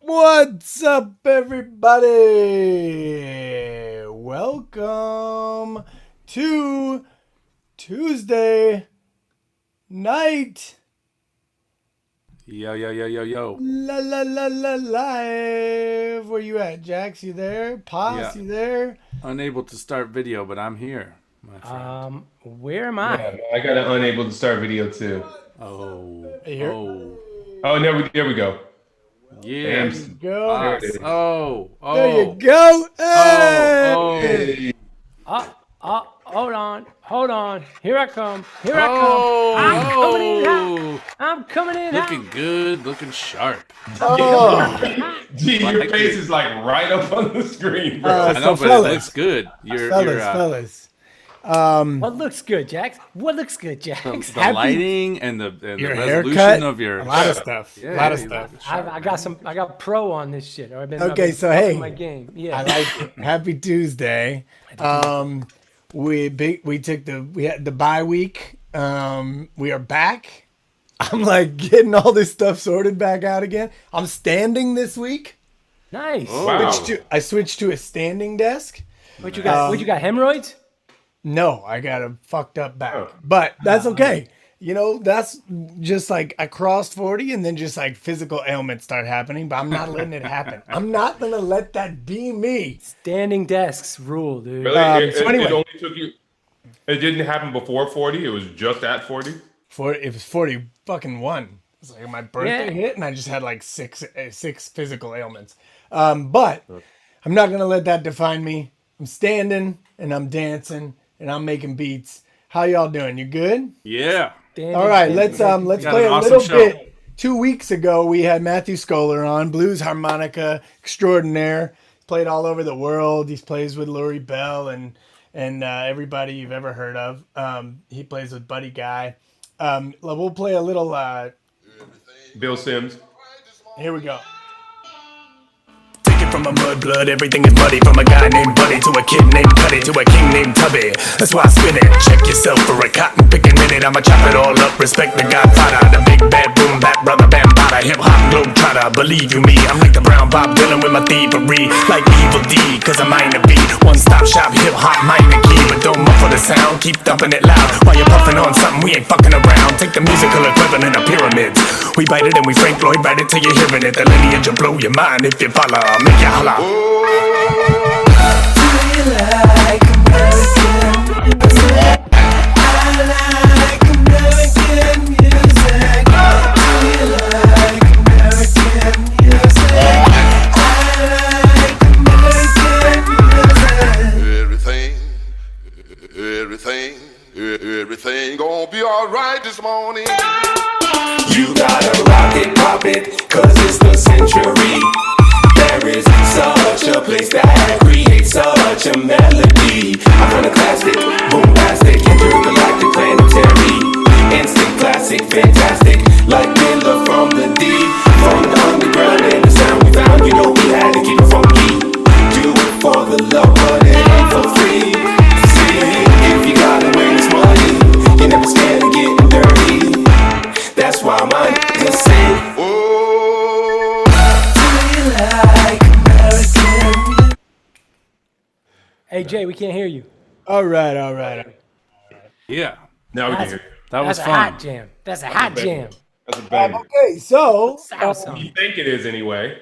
What's up, everybody? Welcome to Tuesday night. Yo. La la la la live. Where you at, Jax? You there? Paz, Yeah. you there? Unable to start video, but I'm here, my friend. Where am I? Yeah, I got an unable to start video too. Oh. Hey, here. Oh, there we go. Yeah. There you go. There Paz. it is. There you go. Hey! Hold on. Here I come. I'm coming in hot. I'm coming in Looking hot. good, looking sharp. Gee, your Like face it. is like right up on the screen, bro. I know, So but fellas. it looks good. Fellas. What looks good, Jax? The Happy- lighting and the Your resolution haircut, of your a lot of stuff. Yeah, a lot of you stuff. look sharp, I got pro on this shit. I've been Okay, so upping hey, my game. Yeah. I like it. Happy Tuesday. We had the bye week. We are back. I'm like getting all this stuff sorted back out again. I'm standing this week. Nice. Oh. Wow. I switched to a standing desk. What you got hemorrhoids? No, I got a fucked up back, Oh. but that's okay. You know, that's just like I crossed 40 and then just like physical ailments start happening, but I'm not letting it happen. I'm not going to let that be me. Standing desks rule, dude. Really? so anyway. It only took you. It didn't happen before 40. It was just at 40. It was 40 fucking one. It's like my birthday Yeah. hit and I just had like six physical ailments. But I'm not going to let that define me. I'm standing and I'm dancing and I'm making beats. How y'all doing? You good? Yeah. All right, let's Got play an a awesome little show. bit. 2 weeks ago, we had Matthew Scholar on, blues harmonica extraordinaire. Played all over the world. He plays with Lori Bell and everybody you've ever heard of. He plays with Buddy Guy. We'll play a little. Bill Sims. Here we go. From a mud blood, everything is muddy. From a guy named Buddy to a kid named Cuddy to a king named Tubby. That's why I spin it. Check yourself for a cotton picking minute. I'ma chop it all up. Respect the Godfather, the big bad boom bap brother Bambada, hip hop globe trotter. Believe you me, I'm like the brown Bob Dylan with my thievery, like Evil D, 'cause I'm minor beat. One stop shop, hip hop minor key, but don't muffle the sound. Keep thumping it loud while you're puffing on something. We ain't fucking around. Take the musical equivalent of pyramids. We bite it and we Frank Lloyd write it till you're hearing it. The lineage will blow your mind if you follow. Make you holla. Do you like American music? I like American music. Do you like American music? I like American music. Everything gonna be alright this morning. You gotta rock it, pop it, 'cause it's the century. There is such a place that creates such a melody. Iconoclastic, bombastic, intergalactic, planetary. Instant classic, fantastic, like Miller from the deep. From the underground and the sound we found, you know we had to keep it funky. Do it for the love, but it ain't for free. See, if you gotta win this money, you're never scared of getting dirty. That's why mine just sing. Hey Jay, we can't hear you. All right. Yeah. Now we can hear. That was That's a fun. hot jam. That's a hot jam. That's a banger. Okay, so You think it is anyway.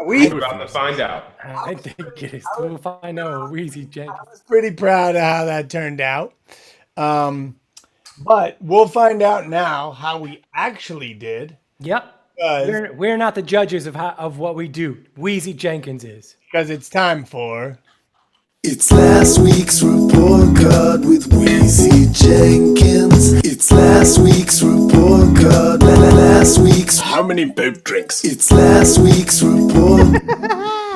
we We're about to find out. I think it is. We'll find out. Wheezy Jenkins. was pretty proud of how that turned out. But we'll find out now how we actually did. Yep. Because We're not the judges of what we do. Wheezy Jenkins is. it's time for. It's last week's report card with Wheezy Jenkins. It's last week's report card. Last week's. How many vape drinks? It's last week's report.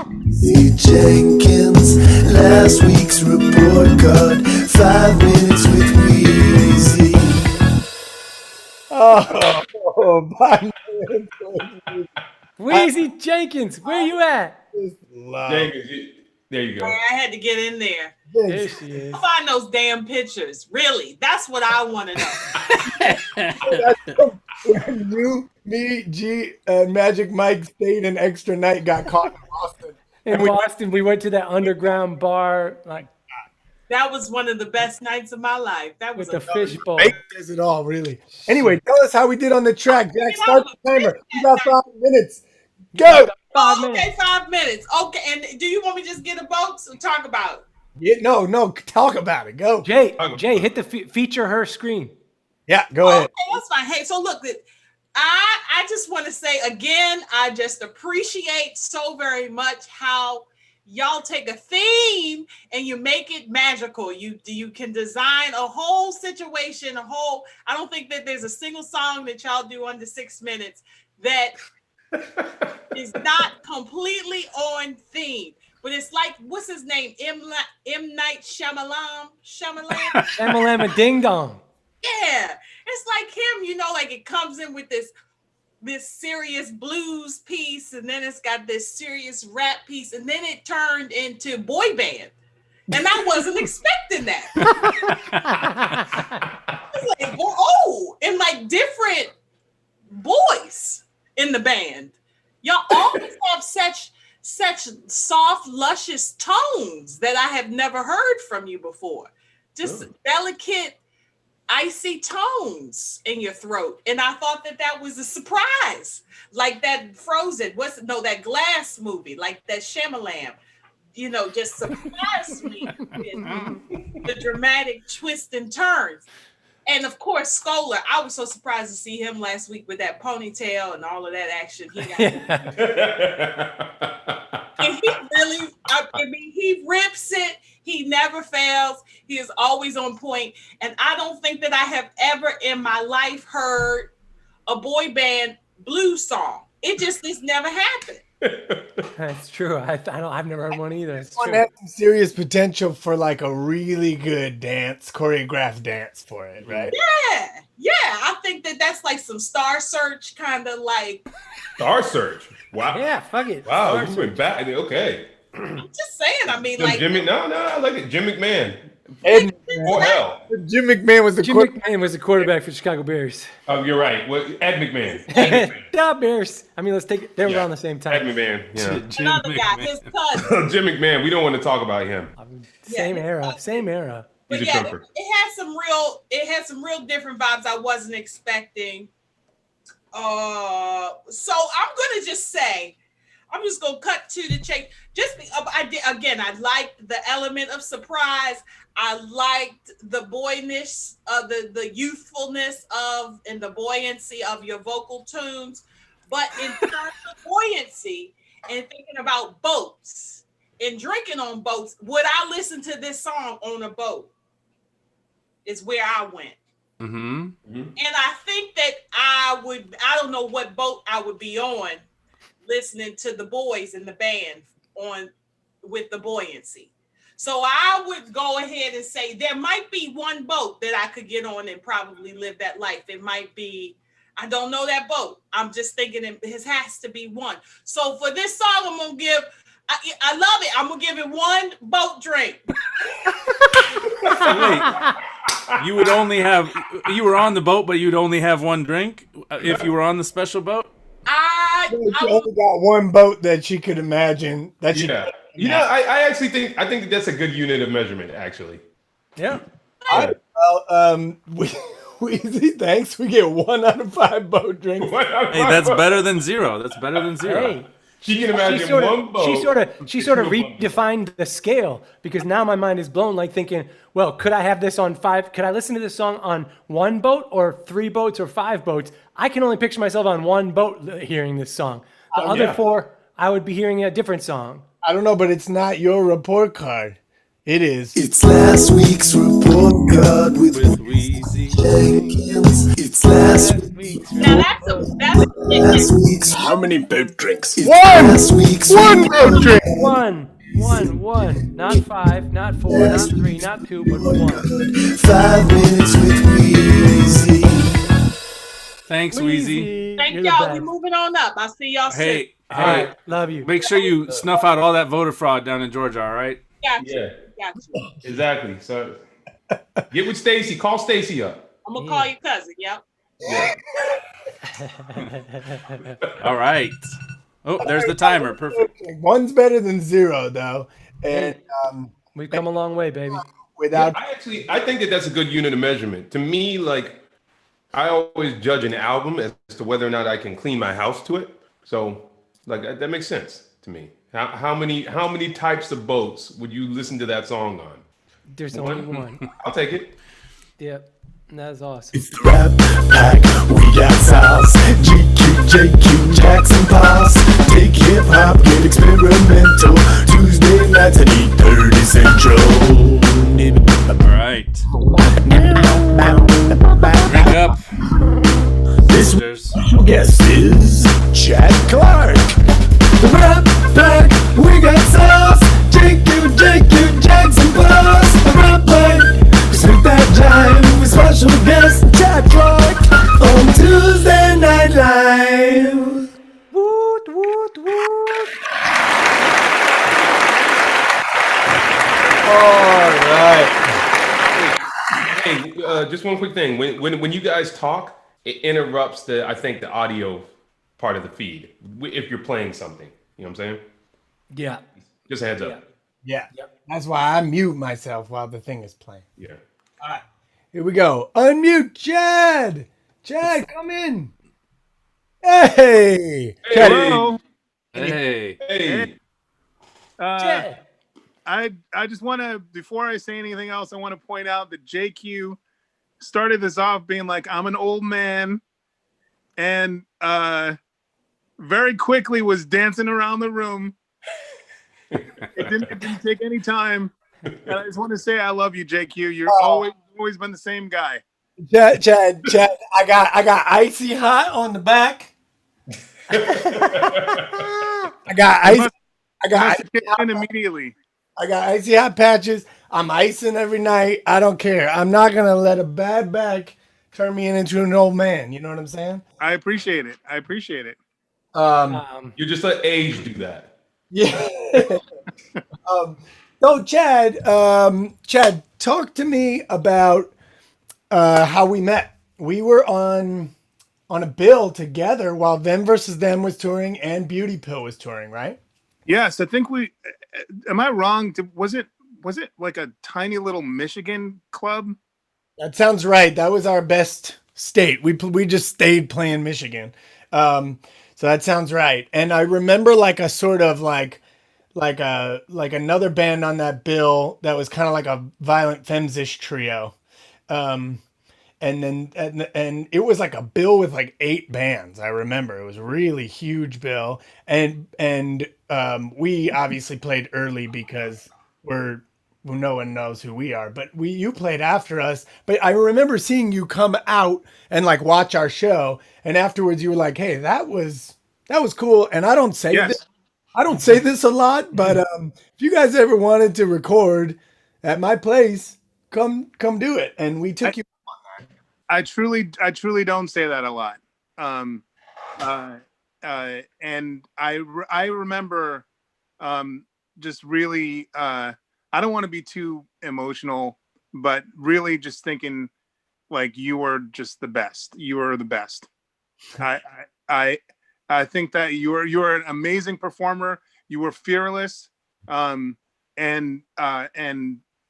Wheezy Jenkins. Last week's report card. 5 minutes with Wheezy. Oh, my Wheezy Jenkins, where you at? love. There you go. I had to get in there. There she is. Find those damn pictures. Really, that's what I want to know. You, me, G, Magic Mike stayed an extra night, got caught in Boston. In Boston, we went to that underground bar, like That was one of the best nights of my life. That was with the a fishbowl. Mike does it all, really. Anyway, tell us how we did on the track. Jack, start the timer. You got 5 minutes. Go. 5 Oh, minutes. okay, 5 minutes. Okay, and do you want me to just get a boat or talk about it? Yeah, no, talk about it. Go. Jay, hit the feature her screen. Yeah, go ahead. Okay, that's fine. Hey, so look, I just want to say again, I just appreciate so very much how y'all take a theme and you make it magical. You can design a whole situation, I don't think that there's a single song that y'all do under 6 minutes that is not completely on theme. But it's like, what's his name? M. Night Shyamalan? Shamalama ding dong. Yeah, it's like him, like it comes in with this serious blues piece, and then it's got this serious rap piece, and then it turned into boy band. And I wasn't expecting that. It's like, and like different boys in the band. Y'all always have such soft, luscious tones that I have never heard from you before. Just delicate, icy tones in your throat. And I thought that was a surprise. Like that Frozen, that Glass movie, like that Shyamalan, just surprised me with the dramatic twists and turns. And of course, Scholar, I was so surprised to see him last week with that ponytail and all of that action he got. And he really, he rips it. He never fails. He is always on point. And I don't think that I have ever in my life heard a boy band blues song. This never happened. That's true. I've never heard one either. It's One true. has some serious potential for like a really good choreographed dance for it, right? Yeah. I think that's like some Star Search kind of like. Star Search. Wow. Yeah, fuck it. Wow, Star you went back. Okay. I'm just saying. I mean, I like it. Jim McMahon. Ed, Or hell. Jim McMahon was the Jim McMahon was the quarterback for the Chicago Bears. Oh, you're right. Well, Ed McMahon. The Bears. I mean, let's take it. They were around the same Ed time. McMahon. Yeah. another guy, his cousin. Jim McMahon. We don't want to talk about him. Same era. Same era. But He's a yeah, trumper. it had some real different vibes I wasn't expecting. So I'm gonna just say, I'm just gonna cut to the chase. I liked the element of surprise. I liked the boyness, the youthfulness and the buoyancy of your vocal tunes. But in terms of buoyancy and thinking about boats and drinking on boats, would I listen to this song on a boat? Is where I went. Mm-hmm. And I think that I don't know what boat I would be on listening to the boys in the band with the buoyancy. So I would go ahead and say there might be one boat that I could get on and probably live that life. It might be, I don't know that boat. I'm just thinking it has to be one. So for this song, I'm going to give, I love it. I'm going to give it one boat drink. Wait, you were on the boat, but you'd only have one drink if you were on the special boat? She only got one boat that she could imagine. I actually think that's a good unit of measurement, actually. Yeah. Weezy, thanks. We get 1 out of 5 boat drinks. Hey, that's better than 0. That's better than 0. Hey. She can imagine one boat. She sort of redefined the scale, because now my mind is blown, like thinking, well, could I have this on 5? Could I listen to this song on 1 boat or 3 boats or 5 boats? I can only picture myself on 1 boat hearing this song. The other 4, I would be hearing a different song. I don't know, but it's not your report card. It is. It's last week's report card with Weezy Jenkins. It's last week's. Now that's week's. How many boat drinks? Last week's One boat drink. One. Not 5, not 4, not 3, not 2, but 1. 5 minutes with Weezy. Thanks, Weezy. Thank You're the y'all. best. We moving on up. I'll see y'all soon. Hey, All right, love you. make sure you snuff out all that voter fraud down in Georgia, all right? Gotcha. Exactly. So get with Stacy. Call Stacy up. I'm gonna call your cousin. Yep. Yeah. All right. Oh, there's the timer. Perfect. One's better than zero, though. And Hey, we've come a long way, baby. without I think that that's a good unit of measurement. To me, like I always judge an album as to whether or not I can clean my house to it. So, like that makes sense to me. How many types of boats would you listen to that song on? There's only one. I'll take it. Yep. That's awesome. It's the rap pack, we got sauce. GQ, JQ, Jackson Pass. Take hip hop, get experimental. Tuesday nights at 8:30 Central. All right. Drink up. This There's special guest is Chad Clark. The rap pack, we got sauce. JQ, Jackson Pass. The rap pack, spit that jive with special guest Chad Clark on Tuesday Night Live. Woot, woot, woot. all right. Hey, just one quick thing. When you guys talk, it interrupts I think the audio part of the feed if you're playing something. You know what I'm saying? Yeah. Just a heads up. Yeah. That's why I mute myself while the thing is playing. Yeah. Here we go. Unmute Chad. Chad, come in. Hey. Chad, Hello. hey. Hey. Chad. I just want to, before I say anything else, I want to point out that JQ started this off being like, I'm an old man, and very quickly was dancing around the room. It didn't take any time. And I just want to say I love you, JQ. You're always been the same guy. Chad, I got icy hot on the back. I got ice. I got Must icy have kicked hot, in immediately. I got icy hot patches. I'm icing every night. I don't care. I'm not gonna let a bad back turn me into an old man. You know what I'm saying? I appreciate it. I appreciate it. You just let age do that. Yeah. So Chad, talk to me about how we met. We were on a bill together while Them versus Them was touring and Beauty Pill was touring, right? Yes, I think we. Am I wrong? Was it like a tiny little Michigan club? That sounds right. That was our best state. We just stayed playing Michigan. So that sounds right. And I remember like a sort of like another band on that bill that was kind of like a Violent Femmes-ish trio. And then and it was like a bill with like 8 bands. I remember it was a really huge bill, and we obviously played early because no one knows who we are. But you played after us. But I remember seeing you come out and like watch our show, and afterwards you were like, "Hey, that was cool." And I don't say this. I don't say this a lot, but if you guys ever wanted to record at my place, come do it. And we took you. I truly don't say that a lot. And I remember just really, I don't want to be too emotional, but really just thinking like you were just the best. You were the best. I think that you were an amazing performer. You were fearless. And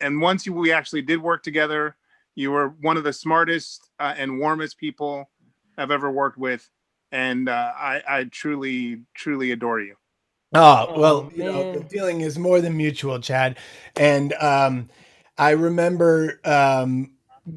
once we actually did work together, you were one of the smartest and warmest people I've ever worked with, and I truly adore you. Oh, well, you know, the feeling is more than mutual, Chad. And I remember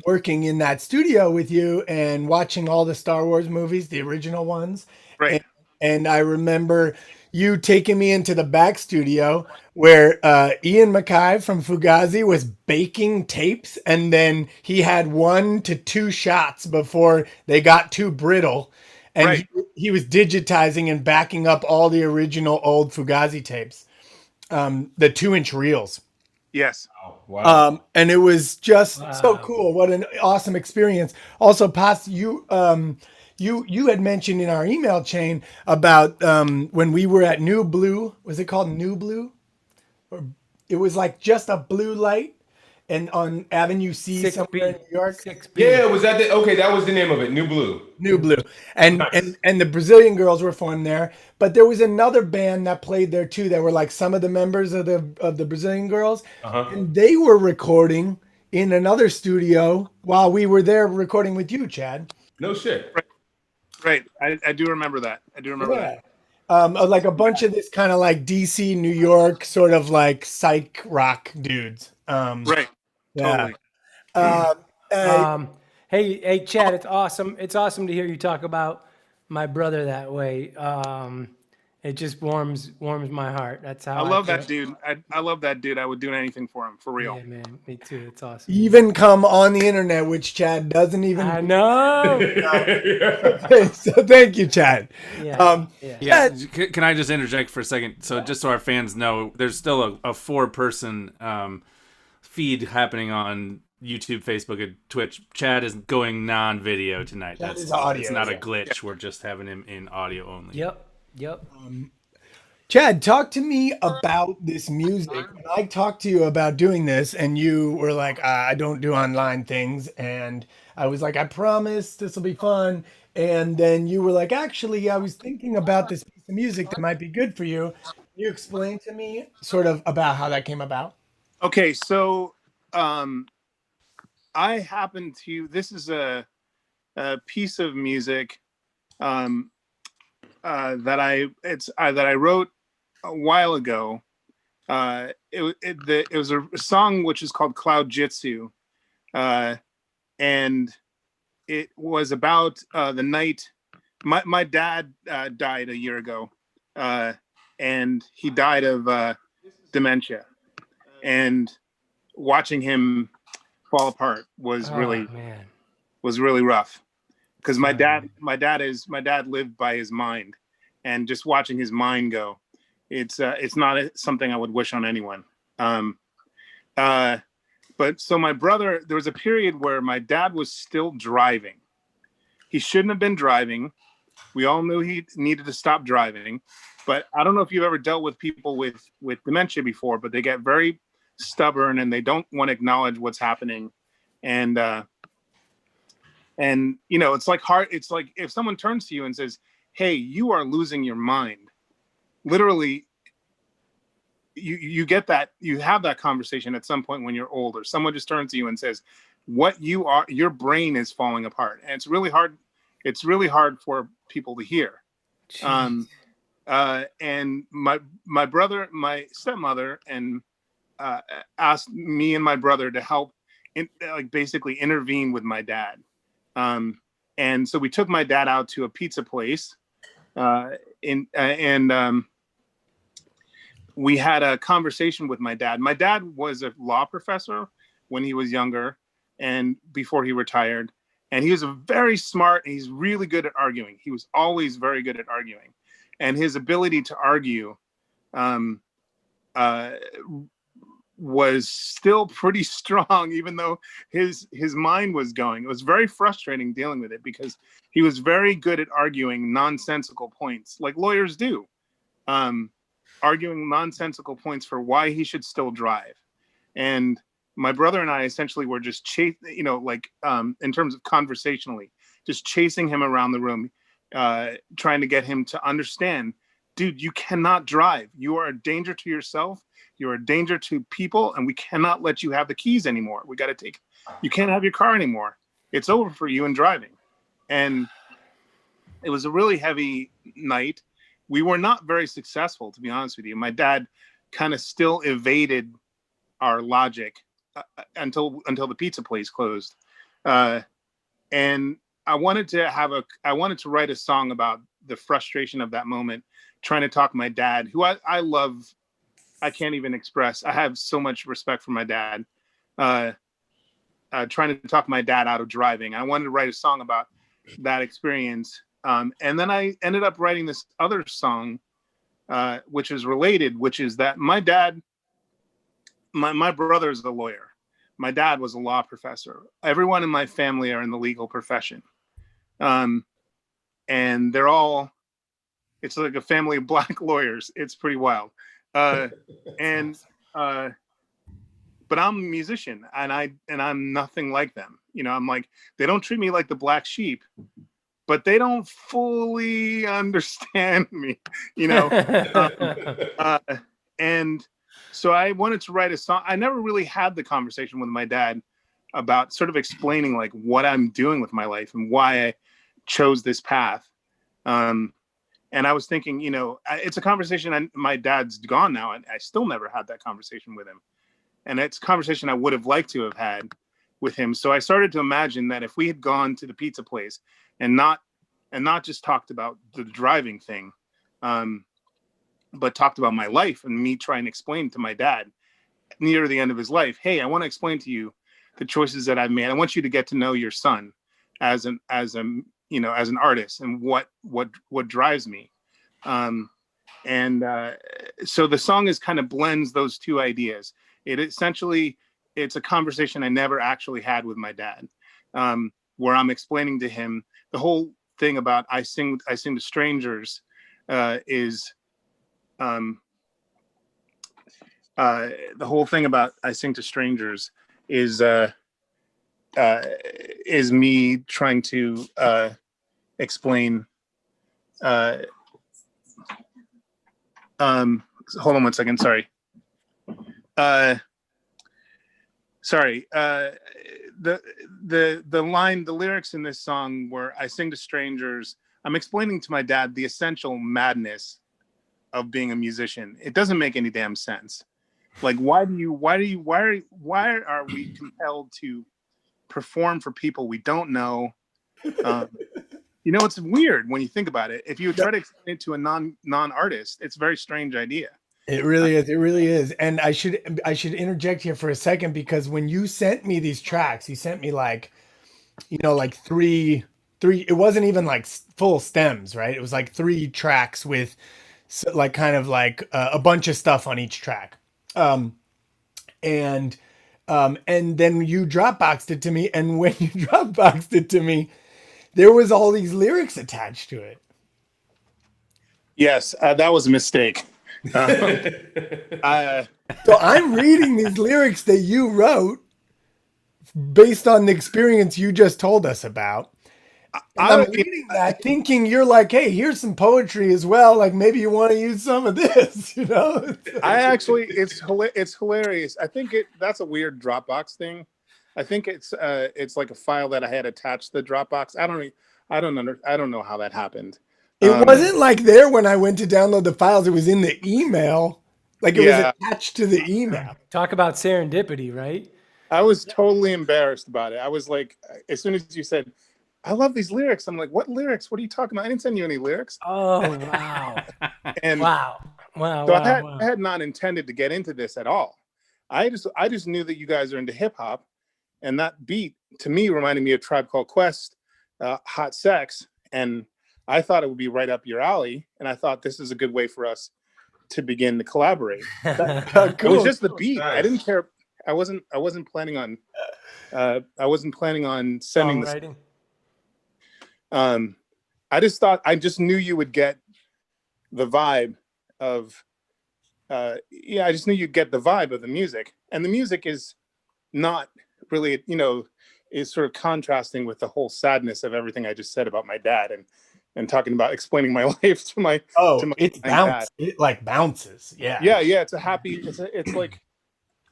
working in that studio with you and watching all the Star Wars movies, the original ones. Right. And I remember you taking me into the back studio where Ian Mackay from Fugazi was baking tapes, and then he had 1 to 2 shots before they got too brittle. And Right. he was digitizing and backing up all the original old Fugazi tapes, the 2-inch reels. Yes. Wow. And it was just so cool. What an awesome experience. Also, you had mentioned in our email chain about when we were at New Blue. Was it called New Blue? Or it was like just a blue light, and on Avenue C somewhere in New York. 6B. Yeah, was that the okay? That was the name of it, New Blue. New Blue, and Nice. and the Brazilian girls were formed there. But there was another band that played there too. That were like some of the members of the Brazilian girls, and they were recording in another studio while we were there recording with you, Chad. No shit. Right. I do remember that. I do remember that. Like a bunch of this kind of like DC, New York, sort of like psych rock dudes. Right. Yeah. Totally. Hey, Chad, it's awesome. It's awesome to hear you talk about my brother that way. It just warms my heart. That's how I love feel. that dude. I love that dude. I would do anything for him, for real. Yeah, man, me too. It's awesome. Even come on the internet, which Chad doesn't even. I know. So thank you, Chad. Yeah. Yeah, can I just interject for a second? So just so our fans know, there's still a 4-person feed happening on YouTube, Facebook, and Twitch. Chad is going non-video tonight. Chad That's is audio, it's not a yeah. glitch. We're just having him in audio only. Yep. Chad, talk to me about this music. When I talked to you about doing this, and you were like, I don't do online things. And I was like, I promise this will be fun. And then you were like, actually, I was thinking about this piece of music that might be good for you. Can you explain to me sort of about how that came about? Okay, so I happen to. This is a piece of music that I wrote a while ago. It was a song which is called Cloud Jitsu, and it was about the night my dad died a year ago, and he died of dementia, and watching him fall apart was really rough, because my dad lived by his mind, and just watching his mind go, it's not something I would wish on anyone. But so my brother, there was a period where my dad was still driving. He shouldn't have been driving. We all knew he needed to stop driving, but I don't know if you've ever dealt with people with dementia before, but they get very stubborn and they don't want to acknowledge what's happening. And you know, it's like hard. It's like if someone turns to you and says, "Hey, you are losing your mind," literally, you get that, you have that conversation at some point when you're older. Someone just turns to you and says, "What you are, your brain is falling apart," and it's really hard. It's really hard for people to hear. And my brother, my stepmother, and asked me and my brother to help, like basically intervene with my dad. And so we took my dad out to a pizza place, we had a conversation with my dad. My dad was a law professor when he was younger and before he retired. And he was a very smart, and he's really good at arguing. He was always very good at arguing. And his ability to argue was still pretty strong, even though his mind was going. It was very frustrating dealing with it because he was very good at arguing nonsensical points, like lawyers do. Arguing nonsensical points for why he should still drive. And my brother and I essentially were just in terms of conversationally, just chasing him around the room, trying to get him to understand, dude, you cannot drive. You are a danger to yourself. You're a danger to people, and we cannot let you have the keys anymore. You can't have your car anymore. It's over for you in driving. And it was a really heavy night. We were not very successful, to be honest with you. My dad kind of still evaded our logic until the pizza place closed. And I wanted to write a song about the frustration of that moment, trying to talk my dad, who I love. I can't even express. I have so much respect for my dad. Trying to talk my dad out of driving. I wanted to write a song about that experience. And then I ended up writing this other song, which is related, which is that my dad, my brother is a lawyer. My dad was a law professor. Everyone in my family are in the legal profession. And they're all, it's like a family of Black lawyers. It's pretty wild. But but I'm a musician, and I'm nothing like them. You know, I'm like, they don't treat me like the black sheep, but they don't fully understand me. You know, and so I wanted to write a song. I never really had the conversation with my dad about sort of explaining like what I'm doing with my life and why I chose this path. And I was thinking, you know, it's a conversation. My dad's gone now, and I still never had that conversation with him. And it's a conversation I would have liked to have had with him. So I started to imagine that if we had gone to the pizza place and not just talked about the driving thing, but talked about my life and me trying to explain to my dad near the end of his life, hey, I want to explain to you the choices that I've made. I want you to get to know your son as an artist and what drives me. So the song is kind of blends those two ideas. It's a conversation I never actually had with my dad, where I'm explaining to him the whole thing about I sing to strangers is the whole thing about I sing to strangers is me trying to explain. Hold on one second. Sorry. The lyrics in this song where I sing to strangers, I'm explaining to my dad the essential madness of being a musician. It doesn't make any damn sense. Like, why are we compelled to perform for people we don't know? You know, it's weird when you think about it. If you try to explain it to a non-artist, it's a very strange idea. It really is. It really is. And I should interject here for a second, because when you sent me these tracks, you sent me like, you know, like three, it wasn't even like full stems, right? It was like 3 tracks with like kind of like a bunch of stuff on each track. And then you Dropboxed it to me. And when you Dropboxed it to me, there was all these lyrics attached to it. Yes, that was a mistake. So I'm reading these lyrics that you wrote based on the experience you just told us about. And I'm reading that thinking you're like, hey, here's some poetry as well. Like, maybe you want to use some of this, you know? It's hilarious. I think that's a weird Dropbox thing. I think it's like a file that I had attached to the Dropbox. I don't know how that happened. It wasn't like there when I went to download the files. It was in the email. Like, it was attached to the email. Talk about serendipity, right? I was totally embarrassed about it. I was like, as soon as you said, I love these lyrics, I'm like, what lyrics? What are you talking about? I didn't send you any lyrics. Oh, wow. And wow. So I had not intended to get into this at all. I just knew that you guys are into hip hop, and that beat to me reminded me of Tribe Called Quest, Hot Sex, and I thought it would be right up your alley, and I thought this is a good way for us to begin to collaborate. It was just the beat. Nice. I didn't care. I wasn't planning on sending this. I just knew you would get the vibe of I just knew you'd get the vibe of the music, and the music is not really, you know, is sort of contrasting with the whole sadness of everything I just said about my dad and talking about explaining my life to my it's bounce. It like bounces. Yeah. It's a happy.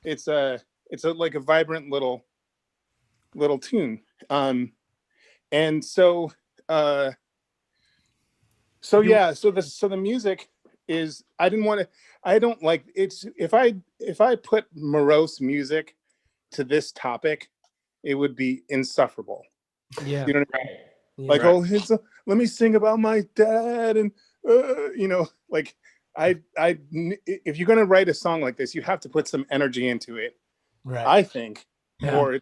It's like a vibrant little tune. And so the music is, I don't like it's, if I put morose music to this topic, it would be insufferable. Yeah. You know what I mean? Like, let me sing about my dad, and you know, like if you're gonna write a song like this, you have to put some energy into it, right? I think, or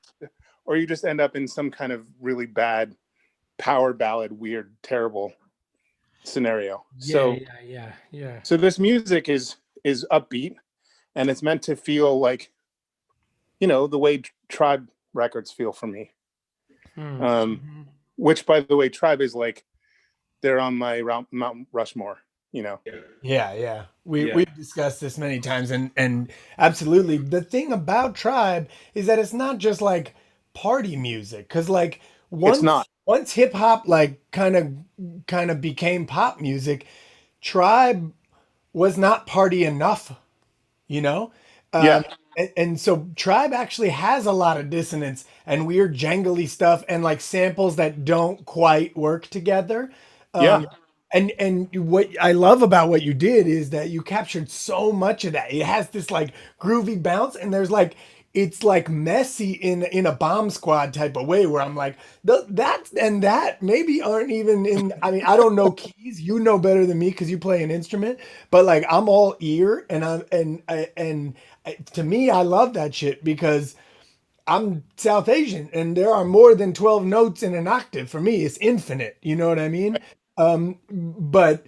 you just end up in some kind of really bad power ballad, weird, terrible scenario. So this music is upbeat, and it's meant to feel like, you know, the way Tribe records feel for me. Which, by the way, Tribe is like, they're on my Mount Rushmore. you know. Yeah. Yeah. We've discussed this many times, and absolutely. The thing about Tribe is that it's not just like party music, because like It's not. once hip hop like kind of became pop music, Tribe was not party enough, you know? Yeah. And so Tribe actually has a lot of dissonance and weird jangly stuff and like samples that don't quite work together. Yeah. And what I love about what you did is that you captured so much of that. It has this like groovy bounce, and there's like it's like messy in a Bomb Squad type of way where I'm like that and that maybe aren't even in. I mean, I don't know keys. You know better than me because you play an instrument. But like I'm all ear, and to me, I love that shit because I'm South Asian, and there are more than 12 notes in an octave. For me, it's infinite. You know what I mean? But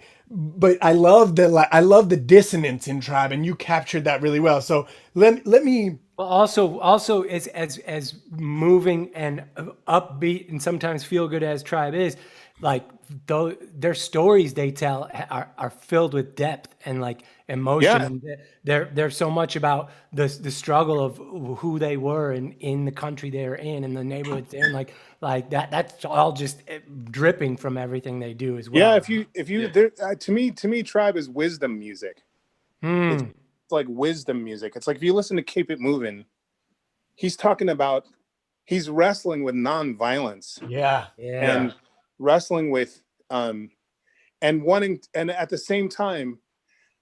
I love I love the dissonance in Tribe, and you captured that really well. So let me. Well, also as moving and upbeat and sometimes feel good as Tribe is, like though their stories they tell are filled with depth and like emotion, Yeah. and they're so much about the struggle of who they were in the country they're in and the neighborhoods they're in, like that's all just dripping from everything they do as well. Yeah, if you there, to me Tribe is wisdom music. It's like wisdom music. It's like if you listen to Keep It Moving, he's talking about he's wrestling with nonviolence Yeah. and wrestling with and wanting, and at the same time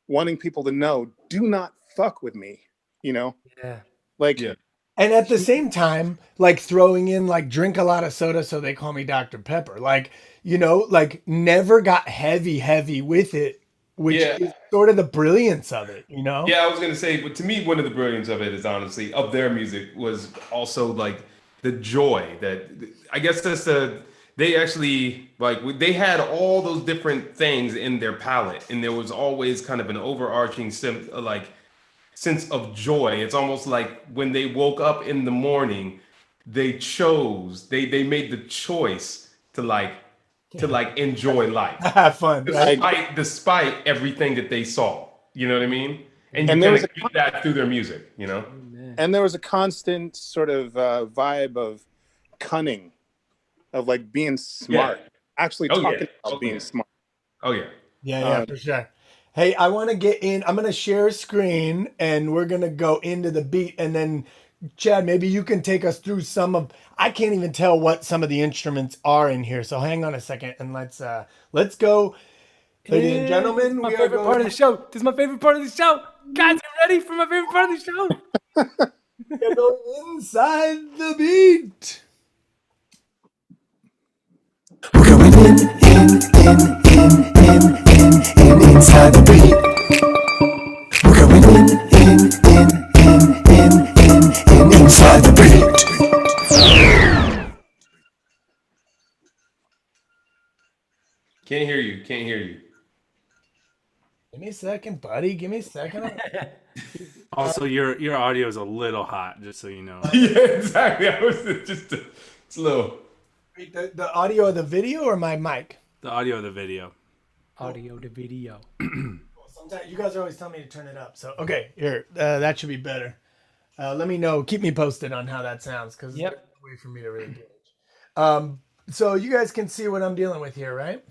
wanting people to know, do not fuck with me, you know? Yeah. Like And at the same time, like throwing in like drink a lot of soda so they call me Dr. Pepper. Like, you know, like never got heavy with it, which Yeah. is sort of the brilliance of it, you know? Yeah, I was gonna say, but to me, one of the brilliance of it is honestly of their music was also like the joy that I guess that's they actually like they had all those different things in their palette, and there was always kind of an overarching sense of joy. It's almost like when they woke up in the morning, they made the choice to enjoy life Have fun, right? despite everything that they saw. You know what I mean? And you And there kind was of get that through their music, you know? and there was a constant sort of vibe of cunning, of like being smart, actually Oh, yeah. talking about Oh, being yeah. smart. Oh yeah. Yeah, for sure. Hey, I want to get in. I'm going to share a screen and we're going to go into the beat. And then, Chad, maybe you can take us through I can't even tell what some of the instruments are in here. So hang on a second and let's go. Ladies and gentlemen, my we are favorite part of the show. This is my favorite part of the show. Guys, you ready for my favorite part of the show? We're going inside the beat. We're going inside the beat. We're going inside the beat. Can't hear you. Can't hear you. Give me a second, buddy. Give me a second. Also, your audio is a little hot, just so you know. Yeah, exactly. I was just it's a little. Wait, the audio of the video or my mic? The audio of the video. Audio to video. Sometimes you guys are always telling me to turn it up. So okay, here that should be better. Let me know. Keep me posted on how that sounds because there's a way for me to really gauge. So you guys can see what I'm dealing with here, right?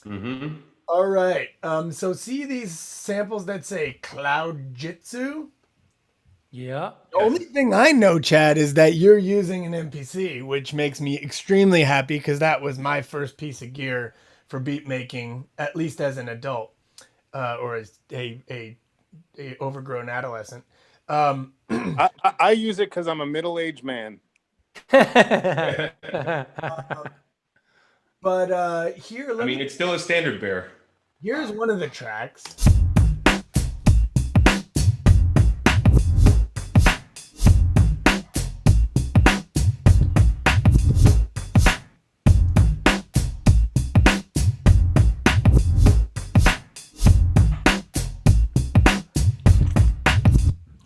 Mm-hmm. All right. So see these samples that say Cloud Jitsu? Yeah. The only thing I know, Chad, is that you're using an MPC, which makes me extremely happy because that was my first piece of gear for beat making, at least as an adult or as a overgrown adolescent. I use it because I'm a middle-aged man. But here, I mean, it's still a standard bearer. Here's one of the tracks.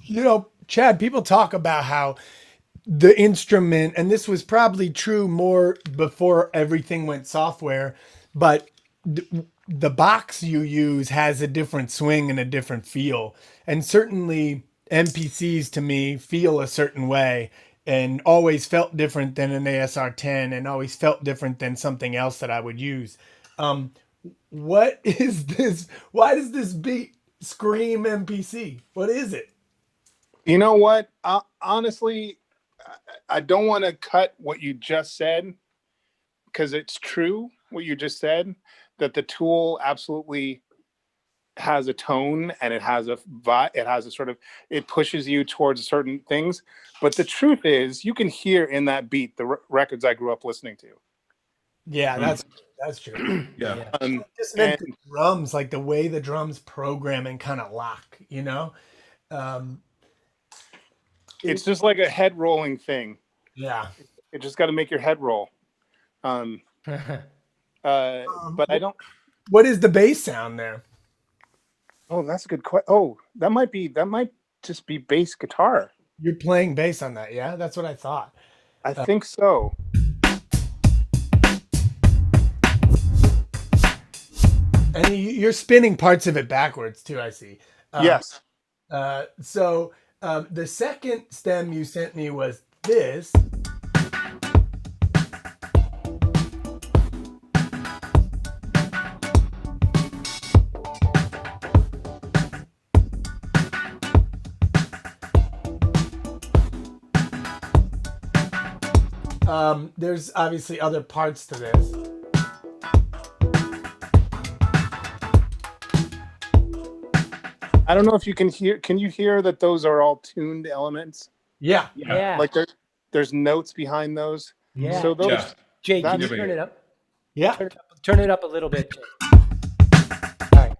You know, Chad, people talk about how the instrument, and this was probably true more before everything went software, but the box you use has a different swing and a different feel. And certainly MPCs to me feel a certain way and always felt different than an ASR 10 and always felt different than something else that I would use. What is this? Why does this beat scream MPC? What is it? You know what? Honestly, I don't want to cut what you just said because it's true what you just said, that the tool absolutely has a tone and it has a vibe, it has a sort of, it pushes you towards certain things. But the truth is, you can hear in that beat the records I grew up listening to. Yeah, that's true. Yeah. Just And the drums, like the way the drums program and kind of lock, you know? it's just like a head rolling thing. Yeah. It just got to make your head roll. But I don't. What is the bass sound there? Oh, that's a good question. Oh, that might just be bass guitar. You're playing bass on that, yeah? That's what I thought. I think so. And you're spinning parts of it backwards too, I see. Yes. So the second stem you sent me was this. There's obviously other parts to this. I don't know if you can hear. Can you hear that those are all tuned elements? Yeah. Yeah. Like there's notes behind those. Yeah. So those. Yeah. Jay, can you That's- turn it up? Yeah. Turn it up a little bit, Jay. All right.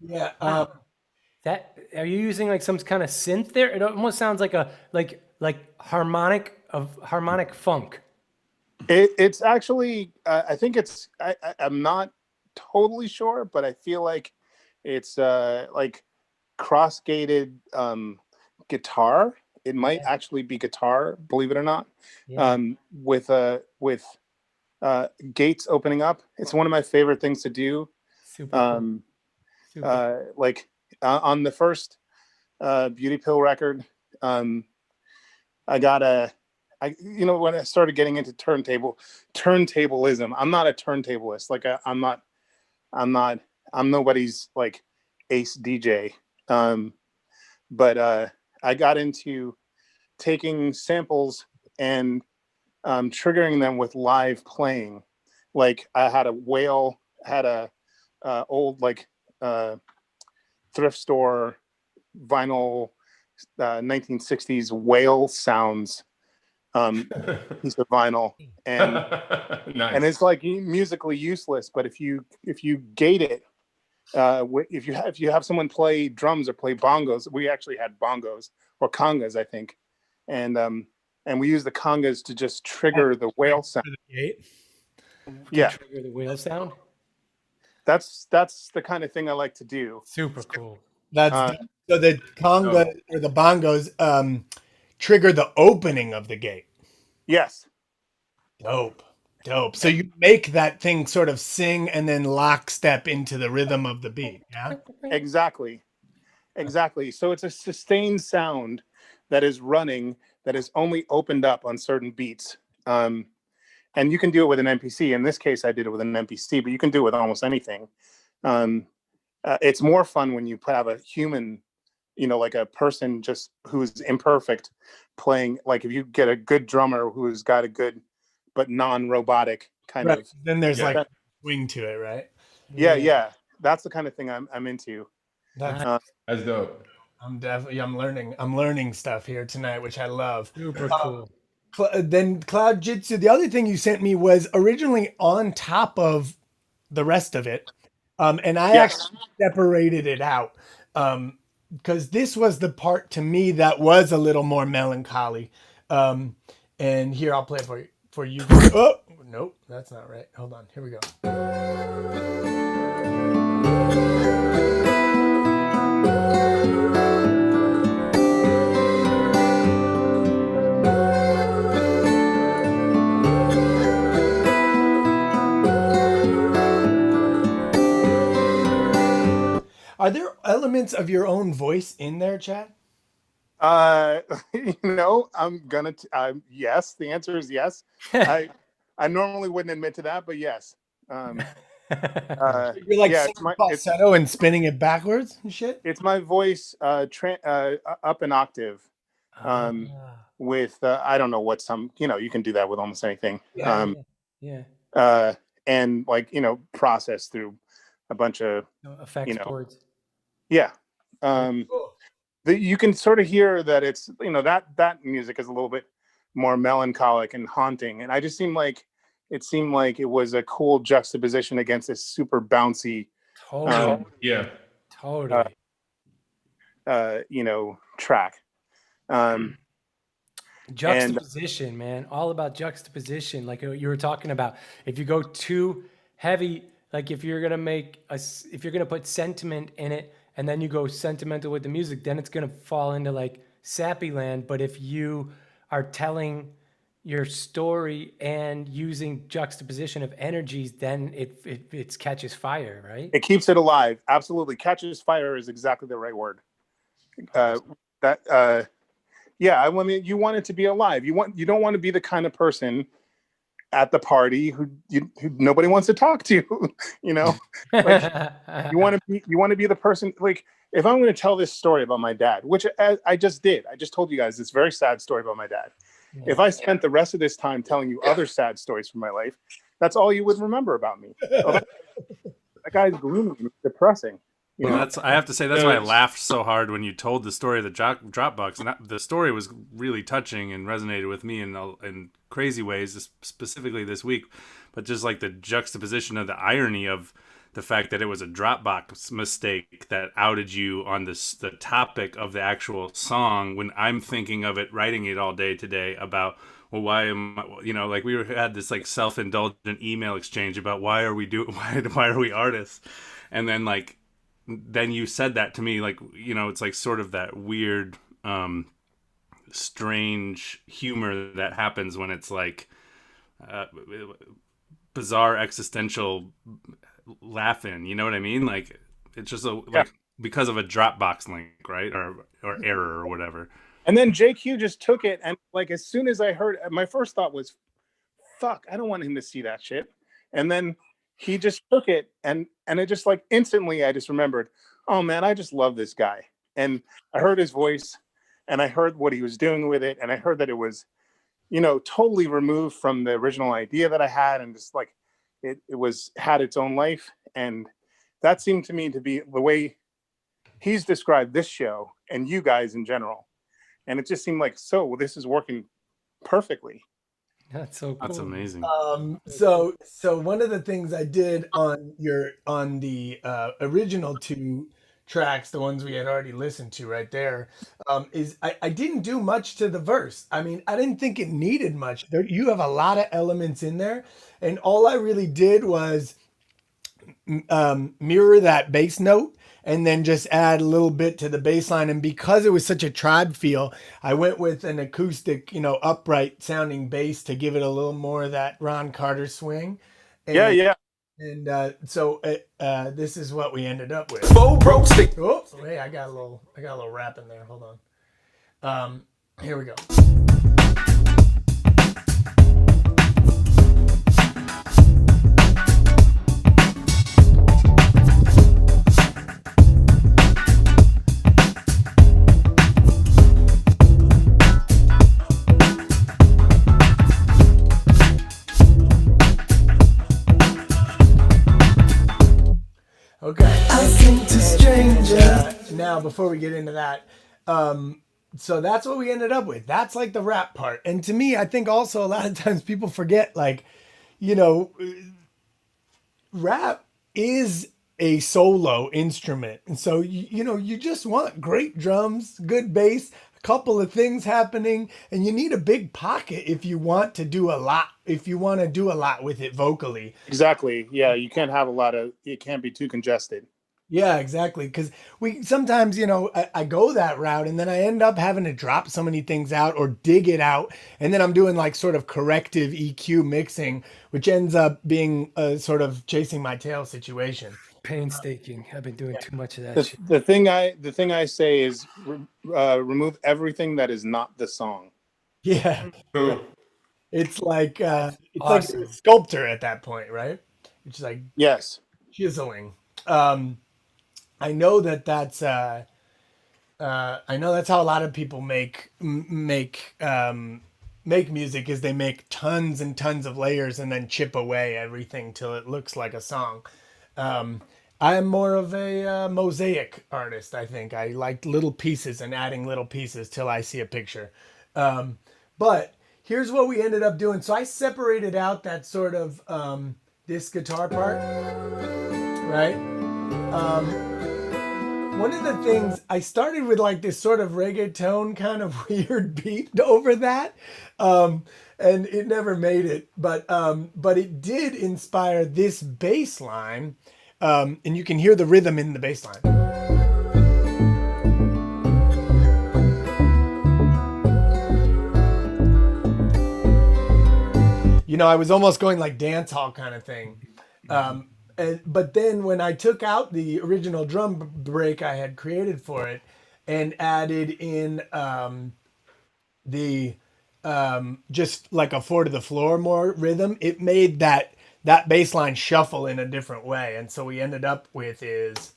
Yeah. That are you using like some kind of synth there? It almost sounds like a harmonic funk. It's actually. I think it's. I'm not totally sure, but I feel like it's like cross-gated guitar. It might actually be guitar, believe it or not. Yeah. With gates opening up. It's one of my favorite things to do. Super cool. Super. Like on the first Beauty Pill record, I when I started getting into turntablism. I'm not a turntablist. Like I'm nobody's like ace DJ. But I got into taking samples and triggering them with live playing. Like I had a old like thrift store vinyl 1960s whale sounds piece of vinyl, and Nice. and it's like musically useless, but if you gate it, if you have someone play drums or play bongos, we actually had bongos or congas, I think, and we use the congas to just trigger the whale sound. Yeah, Trigger the whale sound. that's the kind of thing I like to do. Super cool. That's so the conga or the bongos trigger the opening of the gate. Yes. Dope. So you make that thing sort of sing and then lockstep into the rhythm of the beat. Yeah. Exactly. So it's a sustained sound that is running, that is only opened up on certain beats. And you can do it with an MPC. In this case, I did it with an MPC, but you can do it with almost anything. It's more fun when you have a human, like a person just who's imperfect playing. Like if you get a good drummer who's got a good but non-robotic kind of. Then there's like swing to it, right? Yeah. That's the kind of thing I'm into. That's dope. I'm learning stuff here tonight, which I love. Super cool. Then Cloud Jitsu, the other thing you sent me was originally on top of the rest of it. And I actually separated it out because this was the part to me that was a little more melancholy. And here I'll play it for you. Oh, Nope, that's not right. Hold on. Here we go. Are there elements of your own voice in there, Chad? Yes. The answer is yes. I normally wouldn't admit to that, but yes. You're like Yeah, singing falsetto and spinning it backwards and shit. it's my voice up an octave. With I don't know what you can do that with almost anything. Yeah. And process through a bunch of Effects boards. Yeah. Cool. You can sort of hear that it's that music is a little bit more melancholic and haunting, and it seemed like it was a cool juxtaposition against this super bouncy Totally. track. Juxtaposition, man, all about juxtaposition. Like you were talking about, if you go too heavy, like if you're gonna put sentiment in it and then you go sentimental with the music, then it's gonna fall into like sappy land. But if you are telling your story and using juxtaposition of energies, then it catches fire, right? It keeps it alive. Absolutely, catches fire is exactly the right word. Yeah, I mean, you want it to be alive. You don't want to be the kind of person at the party who nobody wants to talk to. Like, you want to be the person. Like, if I'm going to tell this story about my dad, which I just did, I just told you guys this very sad story about my dad. Yeah. If I spent the rest of this time telling you other sad stories from my life, that's all you would remember about me. Oh, that guy's gloomy, depressing. I have to say that's why I laughed so hard when you told the story of the Dropbox, and the story was really touching and resonated with me in crazy ways, specifically this week. But just like the juxtaposition of the irony of the fact that it was a Dropbox mistake that outed you on the topic of the actual song, when I'm thinking of it, writing it all day today about, well, why am I, like we had this like self-indulgent email exchange about why are we artists, and then you said that to me, like, it's like sort of that weird, strange humor that happens when it's like bizarre existential laughing. You know what I mean? Like, it's just like because of a Dropbox link, right? Or error or whatever. And then JQ just took it, and like as soon as I heard, my first thought was, "Fuck, I don't want him to see that shit." And then he just took it, and it just like instantly I just remembered, oh man, I just love this guy. And I heard his voice, and I heard what he was doing with it, and I heard that it was, totally removed from the original idea that I had, and just like it had its own life. And that seemed to me to be the way he's described this show and you guys in general. And it just seemed like, this is working perfectly. That's so cool. That's amazing. So one of the things I did on the original two tracks, the ones we had already listened to right there, is I didn't do much to the verse. I mean, I didn't think it needed much. You have a lot of elements in there, and all I really did was mirror that bass note and then just add a little bit to the bass line. And because it was such a tribe feel, I went with an acoustic, upright sounding bass to give it a little more of that Ron Carter swing. And, yeah. And so this is what we ended up with. Oops, hey, I got a little rap in there. Hold on. Here we go. Okay. I sing to strangers. Now, before we get into that, so that's what we ended up with. That's like the rap part. And to me, I think also a lot of times people forget, like, rap is a solo instrument. And so, you just want great drums, good bass, couple of things happening, and you need a big pocket if you want to do a lot. If you want to do a lot with it vocally. Exactly. Yeah, you can't have a lot of. It can't be too congested. Yeah, exactly. Because we sometimes, I go that route and then I end up having to drop so many things out or dig it out. And then I'm doing like sort of corrective EQ mixing, which ends up being a sort of chasing my tail situation. Painstaking. I've been doing too much of that The, shit. the thing I say is remove everything that is not the song. Yeah. Hmm. It's like Awesome. a sculptor at that point, right? It's like Yes. chiseling. I know that's I know that's how a lot of people make music is they make tons and tons of layers and then chip away everything till it looks like a song. I'm more of a mosaic artist. I think I like little pieces and adding little pieces till I see a picture. But here's what we ended up doing. So I separated out that sort of this guitar part, right? One of the things I started with like this sort of reggaeton kind of weird beat over that, and it never made it. But it did inspire this bass line, and you can hear the rhythm in the bass line. I was almost going like dance hall kind of thing. But then when I took out the original drum break I had created for it and added in the just like a four to the floor more rhythm, it made that bass line shuffle in a different way. And so we ended up with is.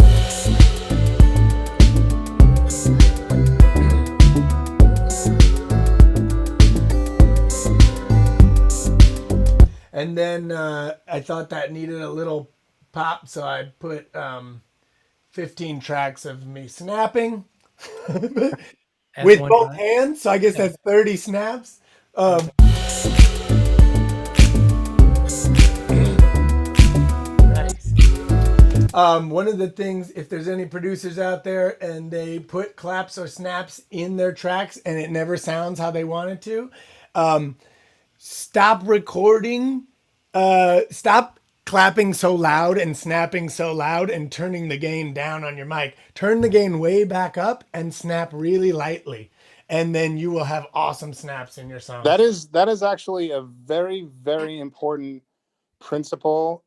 And then I thought that needed a little pop, so I put 15 tracks of me snapping with both F1 hands. So I guess that's 30 snaps. Nice. One of the things, if there's any producers out there and they put claps or snaps in their tracks and it never sounds how they want it to, stop recording, stop clapping so loud and snapping so loud and turning the gain down on your mic. Turn the gain way back up and snap really lightly. And then you will have awesome snaps in your song. That is actually a very, very important principle.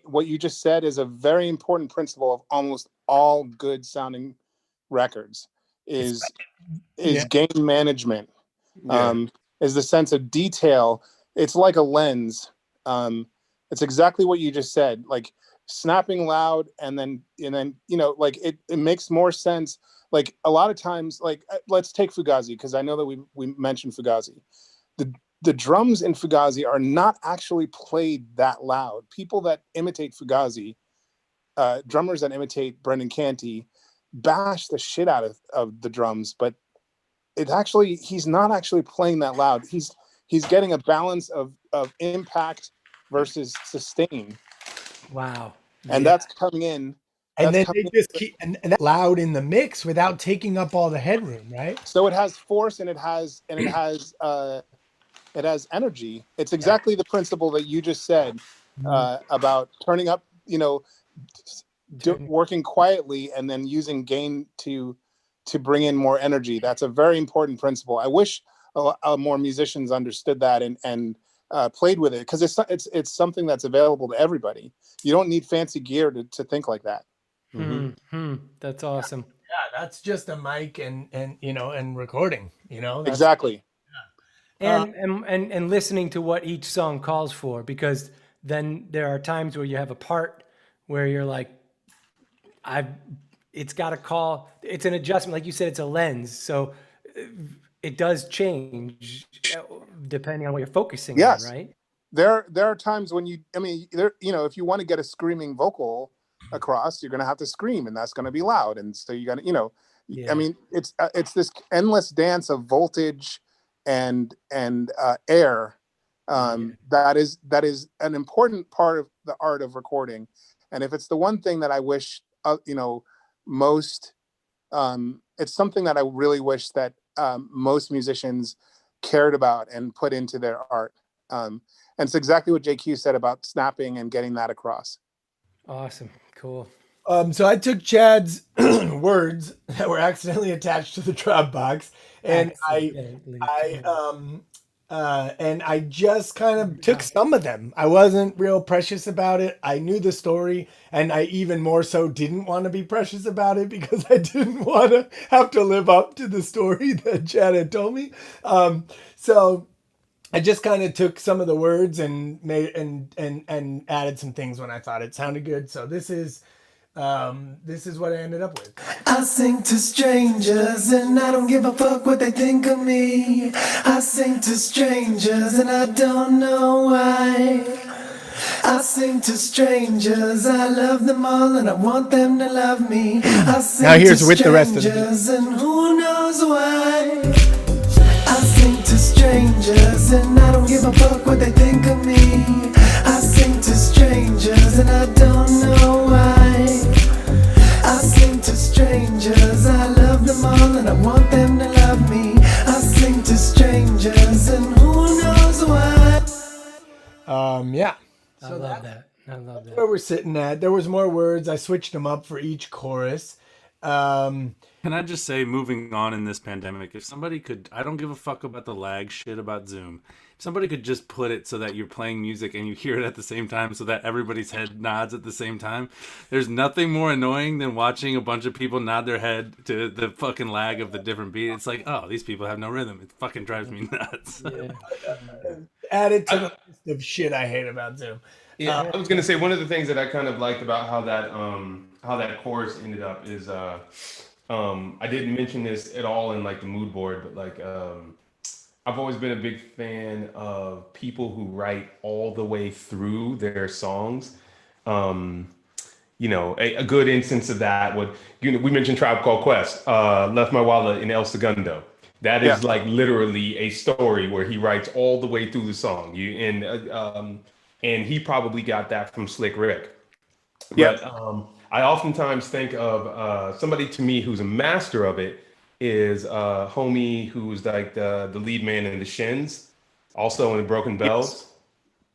What you just said is a very important principle of almost all good sounding records is gain management. Yeah. Is the sense of detail. It's like a lens. It's exactly what you just said. Like snapping loud and then like it makes more sense. Like a lot of times, like let's take Fugazi, because I know that we mentioned Fugazi. The drums in Fugazi are not actually played that loud. People that imitate Fugazi, drummers that imitate Brendan Canty, bash the shit out of the drums, but he's not actually playing that loud. He's getting a balance of impact versus sustain. Wow. And that's coming in. And then they just keep and that's loud in the mix without taking up all the headroom, right? So it has force and it has energy. It's exactly the principle that you just said about turning up, working quietly and then using gain to bring in more energy. That's a very important principle. I wish more musicians understood that and played with it, because it's something that's available to everybody. You don't need fancy gear to think like that. That's awesome. Yeah, that's just a mic and recording. That's, exactly. And listening to what each song calls for, because then there are times where you have a part where you're like, it's got to call. It's an adjustment, like you said. It's a lens, so it does change depending on what you're focusing on, right? There are times when if you want to get a screaming vocal across, you're going to have to scream, and that's going to be loud, and so you got to it's this endless dance of voltage and air that is an important part of the art of recording. And if it's the one thing that I wish most it's something that I really wish that most musicians cared about and put into their art. And it's exactly what JQ said about snapping and getting that across. Awesome. Cool. So I took Chad's words that were accidentally attached to the Dropbox, and I just kind of took some of them. I wasn't real precious about it. I knew the story, and I even more so didn't want to be precious about it because I didn't want to have to live up to the story that Chad had told me. So I just kind of took some of the words and made and added some things when I thought it sounded good. So this is what I ended up with. I sing to strangers and I don't give a fuck what they think of me. I sing to strangers and I don't know why. I sing to strangers, I love them all and I want them to love me. I sing now here's to with the rest of the and who knows why. I sing to strangers and I don't give a fuck what they think of me. I sing to strangers and I don't know why. I sing to strangers, I love them all and I want them to love me. I sing to strangers and who knows why. Yeah. I love that. I love that. Where we're sitting at. There was more words. I switched them up for each chorus. Can I just say, moving on in this pandemic, if somebody could, I don't give a fuck about the lag shit about Zoom. If somebody could just put it so that you're playing music and you hear it at the same time so that everybody's head nods at the same time. There's nothing more annoying than watching a bunch of people nod their head to the fucking lag of the different beat. It's like, oh, these people have no rhythm. It fucking drives me nuts. Yeah. Add it to the list of shit I hate about Zoom. Yeah, I was gonna say one of the things that I kind of liked about how that chorus ended up is I didn't mention this at all in like the mood board, but like I've always been a big fan of people who write all the way through their songs. You know, a good instance of that would, you know, we mentioned Tribe Called Quest, Left My Wallet in El Segundo. That is like literally a story where he writes all the way through the song. And he probably got that from Slick Rick. But I oftentimes think of somebody to me who's a master of it is homie who's like the lead man in the Shins, also in Broken Bells.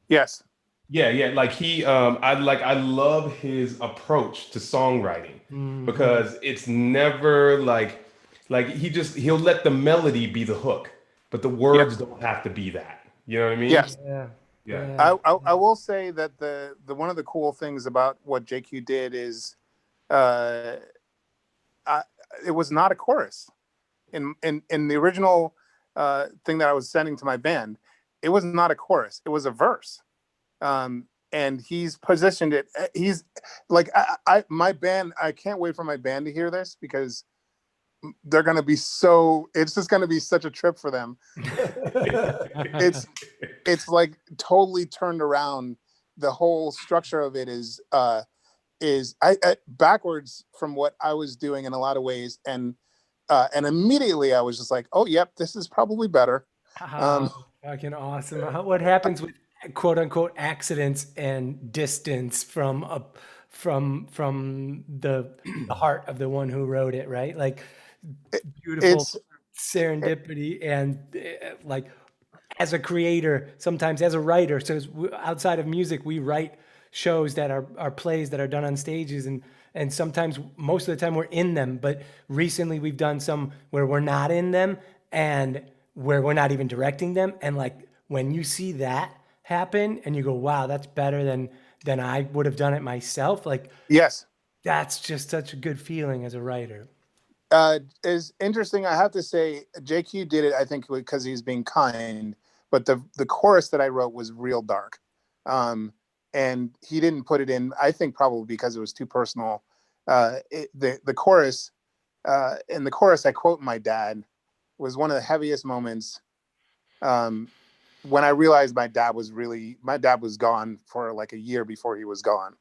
Yes. Yeah. Like I love his approach to songwriting because it's never like he'll let the melody be the hook, but the words don't have to be that. You know what I mean? Yes. Yeah. I will say that the one of the cool things about what JQ did is it was not a chorus. In the original thing that I was sending to my band, it was not a chorus. It was a verse. And he's positioned it. He's like my band. I can't wait for my band to hear this because they're gonna be so. It's just gonna be such a trip for them. It's like totally turned around. The whole structure of it is backwards from what I was doing in a lot of ways, and immediately I was just like, oh, yep, this is probably better. Fucking awesome. What happens with quote unquote accidents and distance from the heart of the one who wrote it, right? Like beautiful serendipity and like as a creator, sometimes as a writer, so outside of music, we write shows that are plays that are done on stages and sometimes most of the time we're in them, but recently we've done some where we're not in them and where we're not even directing them. And like when you see that happen and you go, wow, that's better than I would have done it myself. Like, yes, that's just such a good feeling as a writer. Is interesting. I have to say JQ did it, I think, because he's being kind, but the chorus that I wrote was real dark. And he didn't put it in, I think probably because it was too personal. The chorus, in the chorus, I quote my dad, was one of the heaviest moments when I realized my dad was gone for like a year before he was gone.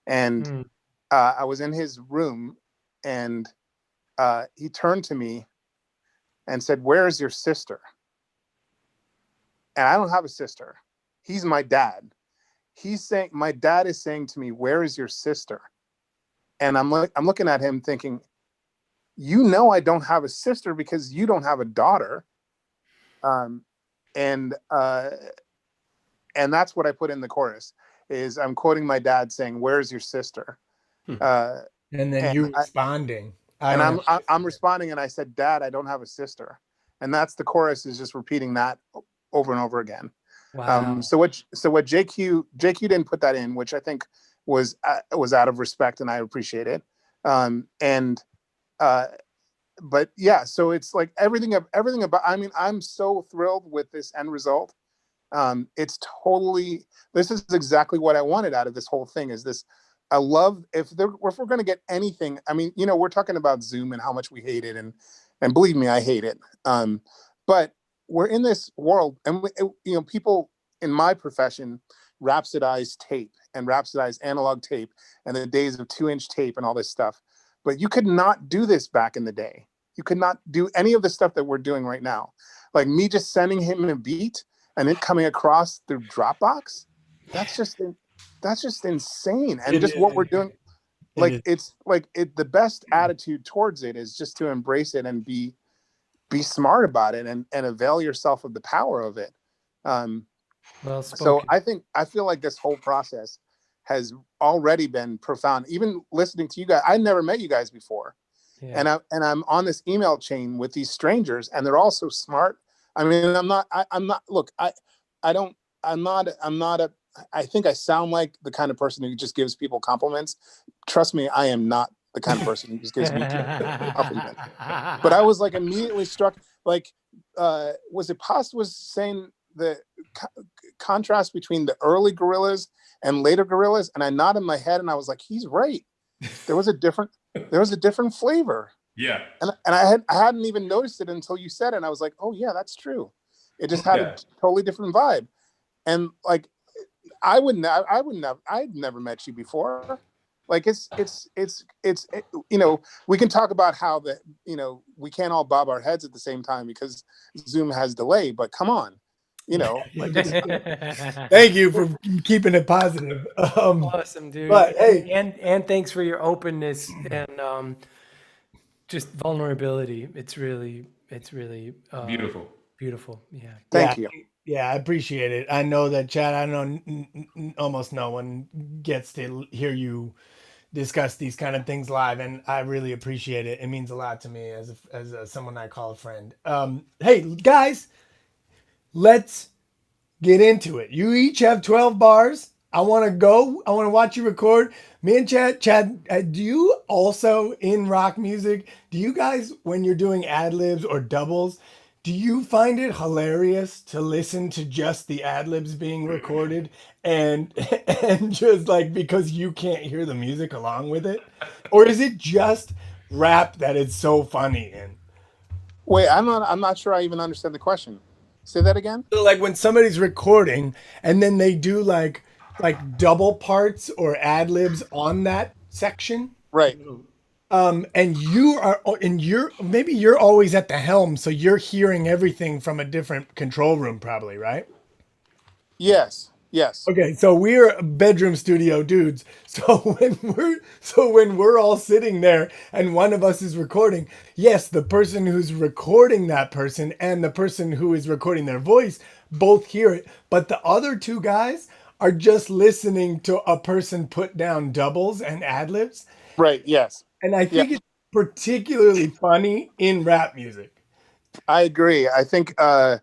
And I was in his room and he turned to me and said, "Where is your sister?" And I don't have a sister. He's my dad. He's saying, my dad is saying to me, "Where is your sister?" And I'm looking at him thinking, you know I don't have a sister because you don't have a daughter. And that's what I put in the chorus is I'm quoting my dad saying, "Where's your sister?" And then you responding. I'm responding and I said, "Dad, I don't have a sister." And that's the chorus is just repeating that over and over again. Wow. So what JQ didn't put that in, which I think was out of respect, and I appreciate it. But yeah, so it's like everything about. I mean, I'm so thrilled with this end result. It's totally. This is exactly what I wanted out of this whole thing. Is this? I love if we're going to get anything. I mean, we're talking about Zoom and how much we hate it, and believe me, I hate it. But we're in this world, and people in my profession rhapsodize tape and rhapsodize analog tape and the days of 2-inch tape and all this stuff. But you could not do this back in the day. You could not do any of the stuff that we're doing right now. Like me just sending him a beat and it coming across through Dropbox. That's just insane. And just what we're doing. Like the best attitude towards it is just to embrace it and be smart about it and avail yourself of the power of it. Well so spoken. I feel like this whole process has already been profound. Even listening to you guys, I never met you guys before. Yeah. And I'm on this email chain with these strangers and they're all so smart. I mean, I think I sound like the kind of person who just gives people compliments. Trust me, I am not the kind of person who just gives me compliments. But I was like immediately struck, like, was it possible saying the contrast between the early Gorillas and later Gorillas? And I nodded my head and I was like, he's right. There was a different flavor. Yeah. And I hadn't even noticed it until you said it. And I was like, oh yeah, that's true. It just had a totally different vibe. And like, I'd never met you before. Like it's we can talk about how we can't all bob our heads at the same time because Zoom has delay, but come on, Thank you for keeping it positive. Awesome, dude. But hey, and thanks for your openness and just vulnerability. It's really Beautiful. beautiful. Yeah. Thank you. Yeah, I appreciate it. I know that, Chad, I know almost no one gets to hear you discuss these kind of things live, and I really appreciate it. It means a lot to me as someone I call a friend. Hey, guys, let's get into it. You each have 12 bars. I want to go. I want to watch you record. Me and Chad, do you also in rock music, do you guys, when you're doing ad-libs or doubles, do you find it hilarious to listen to just the ad-libs being recorded and just like because you can't hear the music along with it? Or is it just rap that it's so funny in? Wait, I'm not sure I even understand the question. Say that again. So like when somebody's recording and then they do like double parts or ad-libs on that section. Right. And you're always at the helm, so you're hearing everything from a different control room, probably, right? Yes. Okay, so we're bedroom studio dudes. So when we're all sitting there and one of us is recording, yes, the person who's recording that person and the person who is recording their voice both hear it, but the other two guys are just listening to a person put down doubles and ad-libs. Right. Yes. And I think it's particularly funny in rap music. I agree. I think I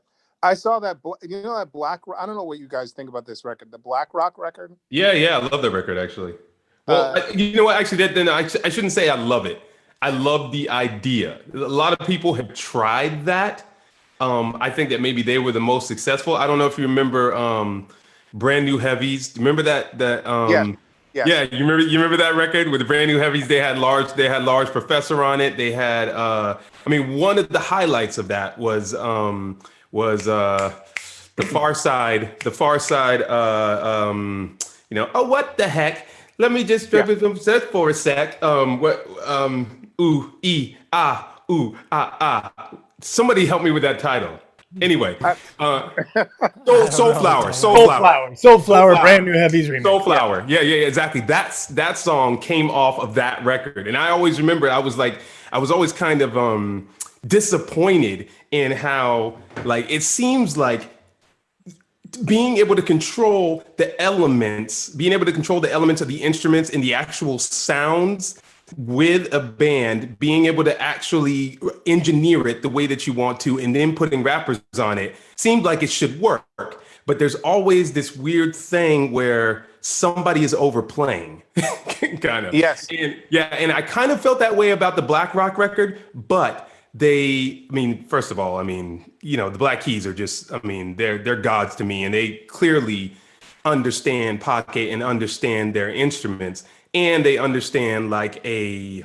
saw that. That Black. I don't know what you guys think about this record, the Black Rock record. Yeah, I love that record actually. Well, you know what? Actually, I shouldn't say I love it. I love the idea. A lot of people have tried that. I think that maybe they were the most successful. I don't know if you remember Brand New Heavies. Remember that? Yes. Yeah, you remember that record with the Brand New Heavies? They had large Professor on it. They had one of the highlights of that was the Far Side. The Far Side. Oh, what the heck? Let me just strip it from set for a sec. Ooh, ee, ah, ooh, ah, ah. Somebody help me with that title. Anyway, Soulflower, Soulflower, brand new Heavies remix. Soulflower. Yeah, exactly. That song came off of that record. And I always remember I was always kind of disappointed in how like it seems like being able to control the elements, being able to control the elements of the instruments and the actual sounds with a band, being able to actually engineer it the way that you want to, and then putting rappers on it seemed like it should work. But there's always this weird thing where somebody is overplaying, kind of. Yes. And I kind of felt that way about the Black Rock record, but first of all, the Black Keys are just, they're gods to me, and they clearly understand pocket and understand their instruments, and they understand they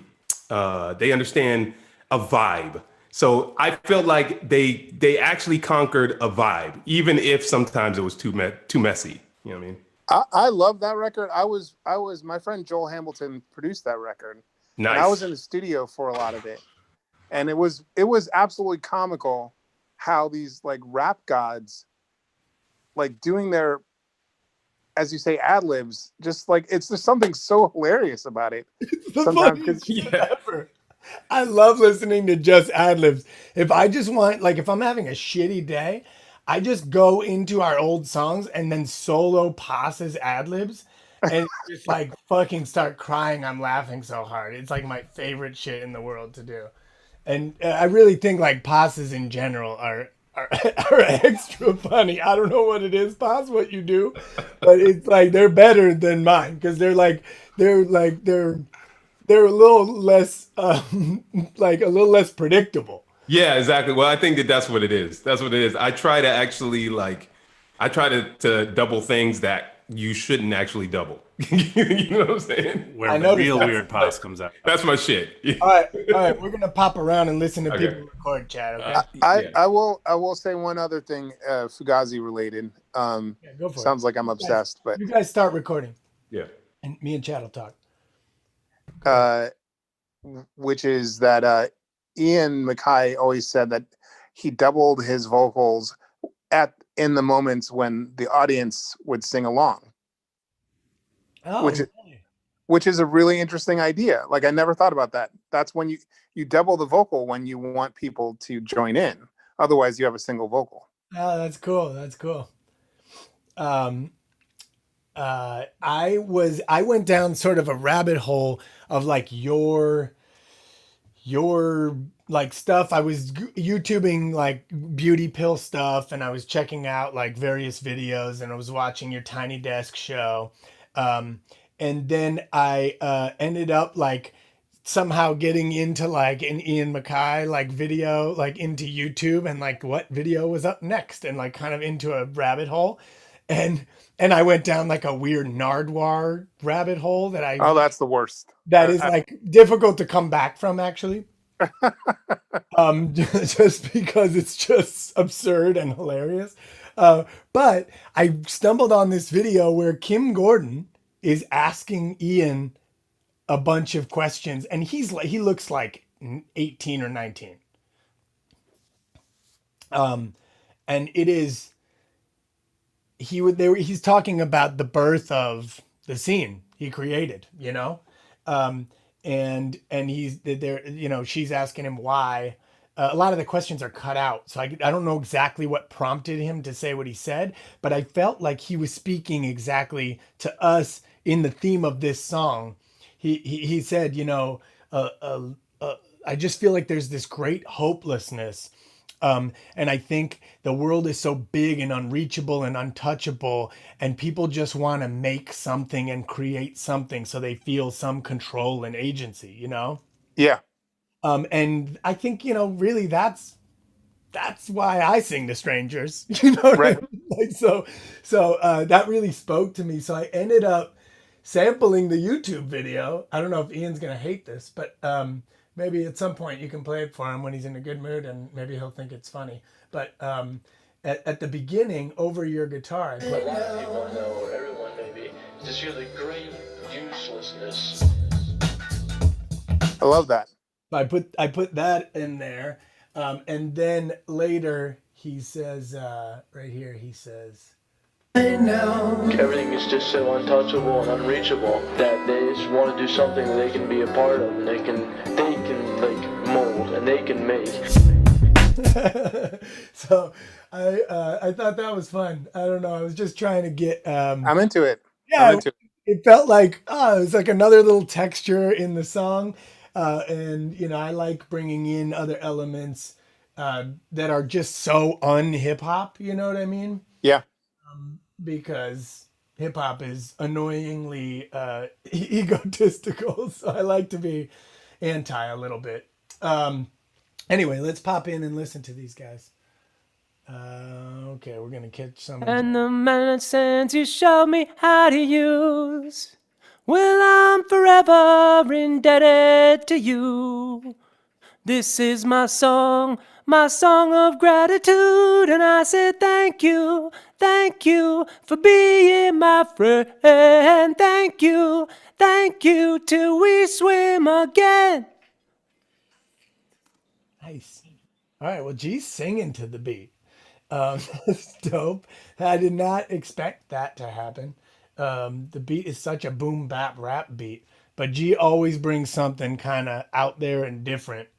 understand a vibe. So I felt like they actually conquered a vibe, even if sometimes it was too messy. You know what I mean? I love that record. I was my friend Joel Hamilton produced that record. Nice. And I was in the studio for a lot of it. And it was absolutely comical how these like rap gods like doing their, as you say, ad libs, just like it's just something so hilarious about it. Sometimes ever. I love listening to just ad libs. If I just want, like, if I'm having a shitty day, I just go into our old songs and then solo passes ad libs and just like fucking start crying. I'm laughing so hard. It's like my favorite shit in the world to do. And I really think like passes in general are extra funny. I don't know what it is, Pass, what you do, but it's like they're better than mine because they're a little less like a little less predictable. Yeah, exactly. Well, I think that's what it is. That's what it is. I try to actually to double things that you shouldn't actually double. You know what I'm saying? Where the real weird Pass comes out. That's my shit. All right. We're gonna pop around and listen to people record, Chad. Okay. I will say one other thing, Fugazi related. Go for sounds it. like I'm obsessed, but you guys start recording. Yeah. And me and Chad will talk. Which is that Ian MacKaye always said that he doubled his vocals in the moments when the audience would sing along. Oh, which is a really interesting idea. Like I never thought about that. That's when you double the vocal when you want people to join in. Otherwise, you have a single vocal. Oh, that's cool. That's cool. I went down sort of a rabbit hole of like your like stuff. I was YouTubing like beauty pill stuff, and I was checking out like various videos, and I was watching your Tiny Desk show. And then I ended up like somehow getting into like an Ian MacKaye like video, like into YouTube, and like what video was up next, and like kind of into a rabbit hole. And I went down like a weird Nardwuar rabbit hole Oh, that's the worst. That is like difficult to come back from, actually. Just because it's just absurd and hilarious. But I stumbled on this video where Kim Gordon is asking Ian a bunch of questions, and he looks like 18 or 19. And it is he's talking about the birth of the scene he created, you know? And he's there, you know, she's asking him why. A lot of the questions are cut out, so I don't know exactly what prompted him to say what he said, but I felt like he was speaking exactly to us in the theme of this song. He said, you know, I just feel like there's this great hopelessness. And I think the world is so big and unreachable and untouchable, and people just want to make something and create something so they feel some control and agency, you know? Yeah. And I think, you know, really that's why I sing to strangers, you know, right? I mean? Like, so that really spoke to me. So I ended up sampling the YouTube video. I don't know if Ian's going to hate this, but, maybe at some point you can play it for him when he's in a good mood, and maybe he'll think it's funny. But at the beginning, over your guitar, I put, a lot of people know, or everyone maybe, just hear the great uselessness. I love that. I put that in there, and then later he says right here. He says, Everything is just so untouchable and unreachable that they just want to do something that they can be a part of and they can like mold and they can make. so I thought that was fun. I don't know. I was just trying to get. I'm into it. Yeah, I'm into it. it felt like it was like another little texture in the song, and I like bringing in other elements that are just so un-hip hop. You know what I mean? Yeah. Because hip hop is annoyingly egotistical, so I like to be anti a little bit. Anyway, let's pop in and listen to these guys. Okay, we're gonna catch some. And the medicines you showed me how to use, well, I'm forever indebted to you. This is my song of gratitude, and I said thank you for being my friend. Thank you till we swim again. Nice. All right, well, G's singing to the beat. That's dope. I did not expect that to happen. The beat is such a boom bap rap beat, but G always brings something kind of out there and different.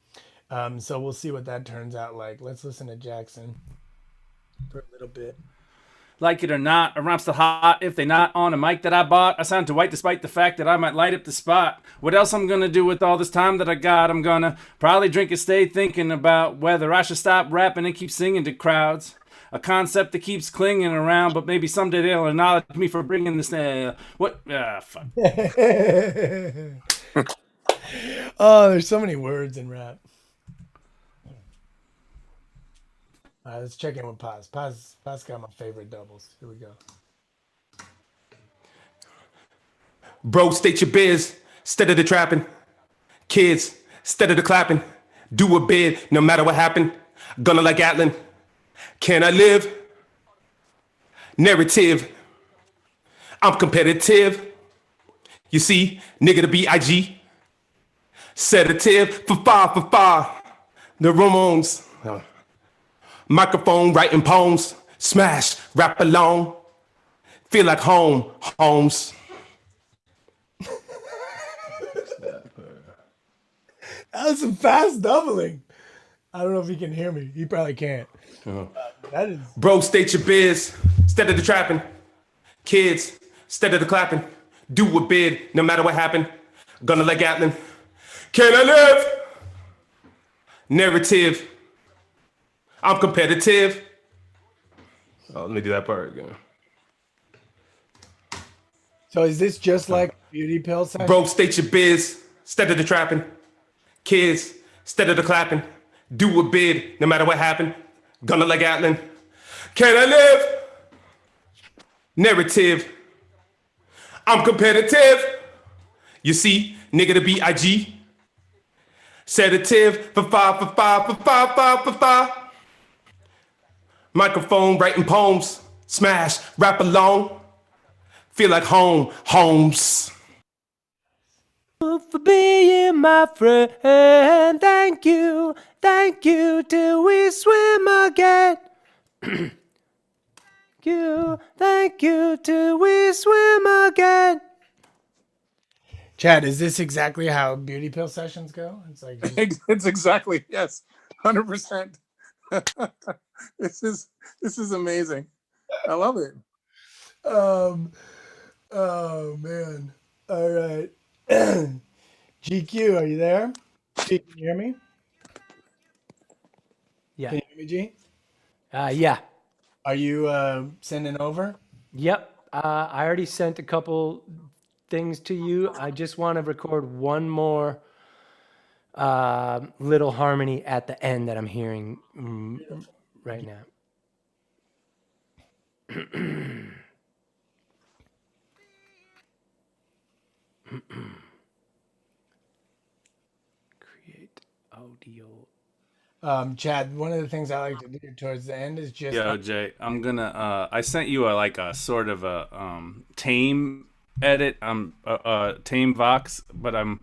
So we'll see what that turns out like. Let's listen to Jackson for a little bit. Like it or not, a rhyme's still hot if they not on a mic that I bought. I sound too white despite the fact that I might light up the spot. What else I'm gonna do with all this time that I got? I'm gonna probably drink and stay thinking about whether I should stop rapping and keep singing to crowds. A concept that keeps clinging around, but maybe someday they'll acknowledge me for bringing this. Fuck. Oh, there's so many words in rap. All right, let's check in with Paz. Paz got my favorite doubles. Here we go. Bro, state your biz, instead of the trapping. Kids, instead of the clapping. Do a bid, no matter what happened. Gonna like Atlin. Can I live? Narrative. I'm competitive. You see, nigga the B.I.G. Sedative for five. The Ramones. Microphone writing poems. Smash, rap along. Feel like home, Holmes. That was some fast doubling. I don't know if he can hear me. He probably can't. That is. Bro, state your biz, instead of the trapping. Kids, instead of the clapping. Do a bid, no matter what happened. Gonna like Atlin. Can I live? Narrative. I'm competitive. Oh, let me do that part again. So is this just like Beauty Pill section? Bro, state your biz, instead of the trapping. Kids, instead of the clapping. Do a bid, no matter what happened. Gonna like Atlin. Can I live? Narrative. I'm competitive. You see, nigga the B.I.G. Sedative for five. Microphone writing poems. Smash, rap along. Feel like home, Holmes. For being my friend. Thank you till we swim again. Thank you till we swim again. Chad, is this exactly how Beauty Pill sessions go? It's like It's exactly, yes, 100%. This is amazing. I love it. oh man. All right. GQ, are you there? G, can you hear me? Yeah. Can you hear me, G? Yeah. Are you sending over? Yep. I already sent a couple things to you. I just want to record one more little harmony at the end that I'm hearing right now. Create audio. Chad, one of the things I like to do towards the end is just Yo, Jay, I'm gonna. I sent you a sort of a tame edit. Tame Vox, but I'm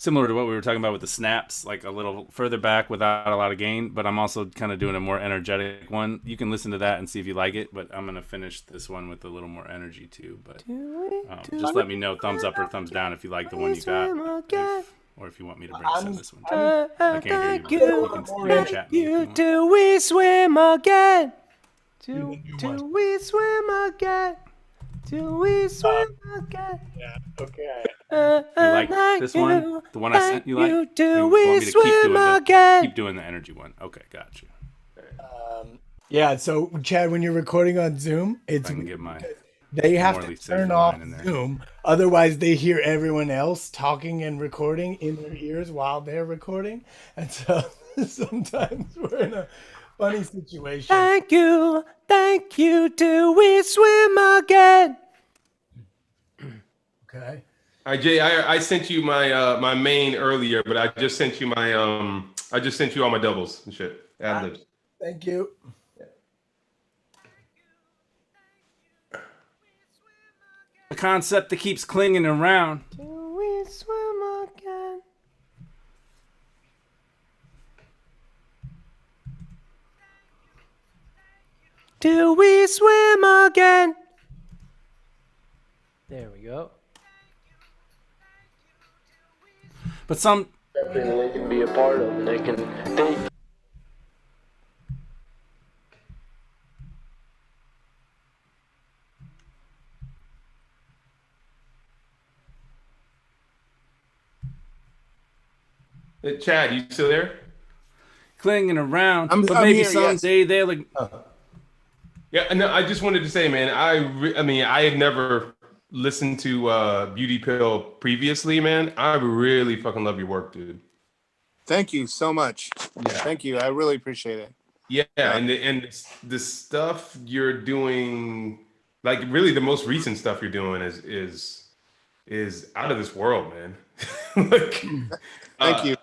similar to what we were talking about with the snaps, like a little further back without a lot of gain, but I'm also kind of doing a more energetic one. You can listen to that and see if you like it, but I'm going to finish this one with a little more energy too. But just let me know, thumbs up or thumbs down, if you like the one you got, or if you want me to bring some this one too. I can't hear you. You can chat me if you want. Do we swim again? Do we swim again? Do we swim again? Yeah. Okay. You like this one? The one I sent you like? Do we swim again? Keep doing the energy one. Okay, got you. Yeah. So Chad, when you're recording on Zoom, I can get my they have Morley to safe turn line off in there. Zoom, otherwise they hear everyone else talking and recording in their ears while they're recording, and so sometimes we're in a funny situation. Thank you. Do we swim again? Okay. All right, Jay, I sent you my my main earlier, but I just sent you my I just sent you all my doubles and shit. Ad libs. Thank you. A concept that keeps clinging around. Do we swim again? Do we swim again? There we go. But some Something that they can be a part of, and they Chad, you still there? clinging around. I'm But maybe here, yes. someday they're like, Yeah, no, I just wanted to say, man, I mean, I had never listened to Beauty Pill previously, man. I really fucking love your work, dude. Thank you so much. Yeah. Thank you. I really appreciate it. Yeah, and the stuff you're doing, like really the most recent stuff you're doing is out of this world, man. Like, Thank you.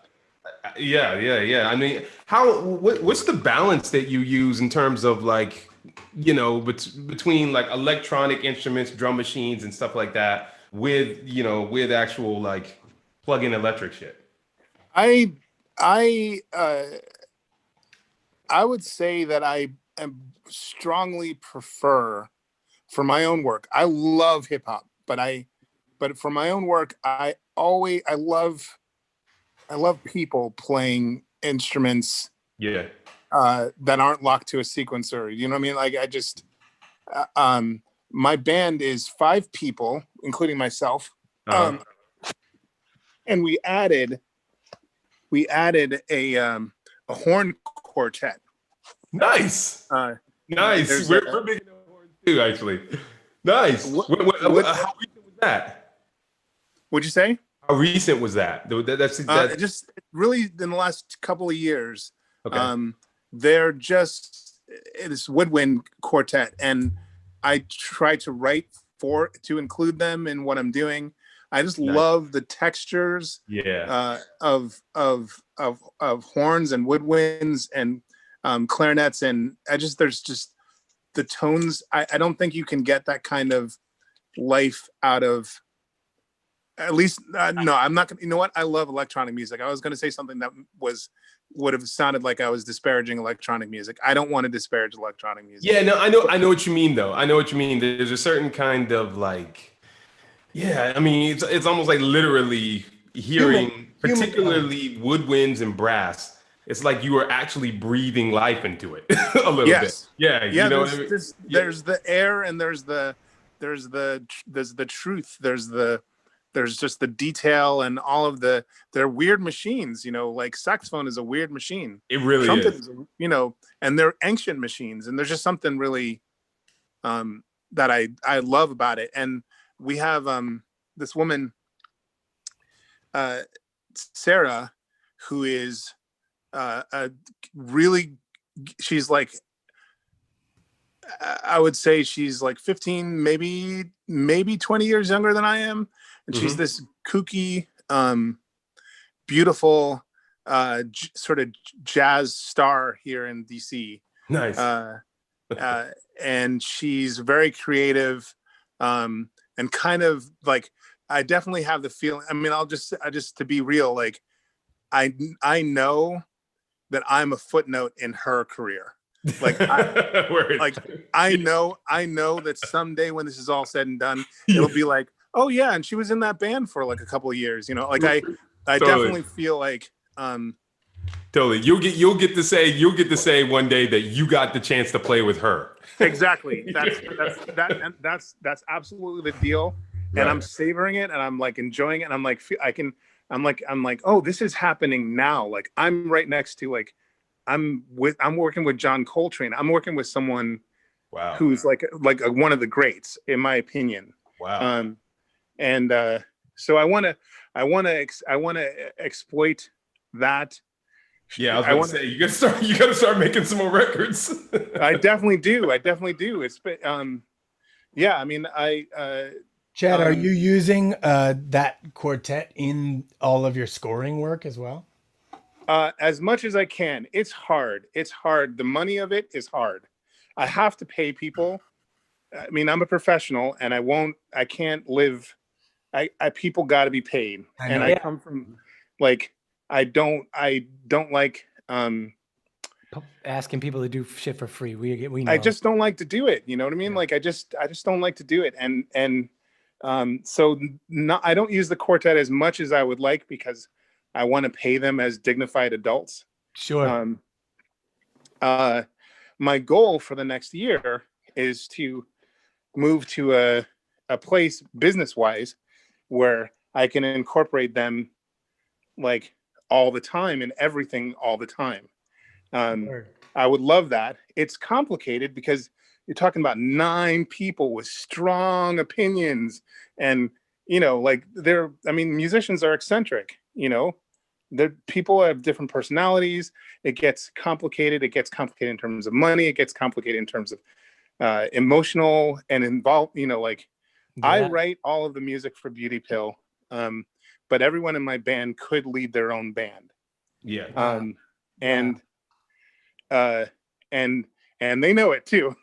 Yeah. I mean, what's the balance that you use in terms of like, you know, between like electronic instruments, drum machines, and stuff like that, with with actual like plug-in electric shit? I would say that I strongly prefer, for my own work. I love hip hop, but for my own work, I love people playing instruments. Yeah. That aren't locked to a sequencer. You know what I mean? Like I just, my band is 5 people, including myself. And we added a horn quartet. Nice. Nice. We're big into horns too, actually. Nice. How recent was that? What'd you say? How recent was that? That's just really in the last couple of years. Okay. They're just this woodwind quartet, and I try to write to include them in what I'm doing. I just love the textures of horns and woodwinds and clarinets, and there's just the tones. I don't think you can get that kind of life out of, at least no, I'm not gonna. You know what? I love electronic music. I was going to say something that would have sounded like I was disparaging electronic music. I don't want to disparage electronic music. Yeah, no, I know what you mean though. I know what you mean. There's a certain kind of like, yeah, I mean, it's almost like literally hearing, particularly woodwinds and brass. It's like you are actually breathing life into it a little bit. Yeah, you know what I mean? There's the air, and there's the truth. There's just the detail and all of they're weird machines, like saxophone is a weird machine. It really is. And they're ancient machines, and there's just something really that I love about it. And we have this woman, Sarah, who is she's like, I would say she's like 15, maybe 20 years younger than I am. And she's this kooky, beautiful, sort of jazz star here in DC. Nice. And she's very creative, and kind of like I definitely have the feeling. I mean, I just to be real, like I know that I'm a footnote in her career. Like I know that someday when this is all said and done, it'll be like, oh yeah, and she was in that band for like a couple of years, you know. Like I definitely feel like totally. You'll get to say one day that you got the chance to play with her. Exactly. That's absolutely the deal. Right. And I'm savoring it and I'm like enjoying it. And I'm like, I'm like, oh, this is happening now. Like I'm right next to like, I'm working with John Coltrane. I'm working with someone who's like one of the greats in my opinion. Wow. So I want to exploit that. Yeah, I was going to say you gotta start making some more records. I definitely do. It's yeah. I mean, Chad, are you using that quartet in all of your scoring work as well? As much as I can. It's hard. The money of it is hard. I have to pay people. I mean, I'm a professional, and I can't live. People got to be paid, and I come from like. I don't like asking people to do shit for free. We know. I just don't like to do it. You know what I mean? Like I just don't like to do it. And so I don't use the quartet as much as I would like because I want to pay them as dignified adults. Sure. My goal for the next year is to move to a place business wise where I can incorporate them like all the time and everything all the time. I would love that. It's complicated because you're talking about 9 people with strong opinions and, you know, like musicians are eccentric, you know, people have different personalities. It gets complicated. It gets complicated in terms of money. It gets complicated in terms of emotional and involved, you know, like I write all of the music for Beauty Pill. But everyone in my band could lead their own band. Yeah. And they know it too.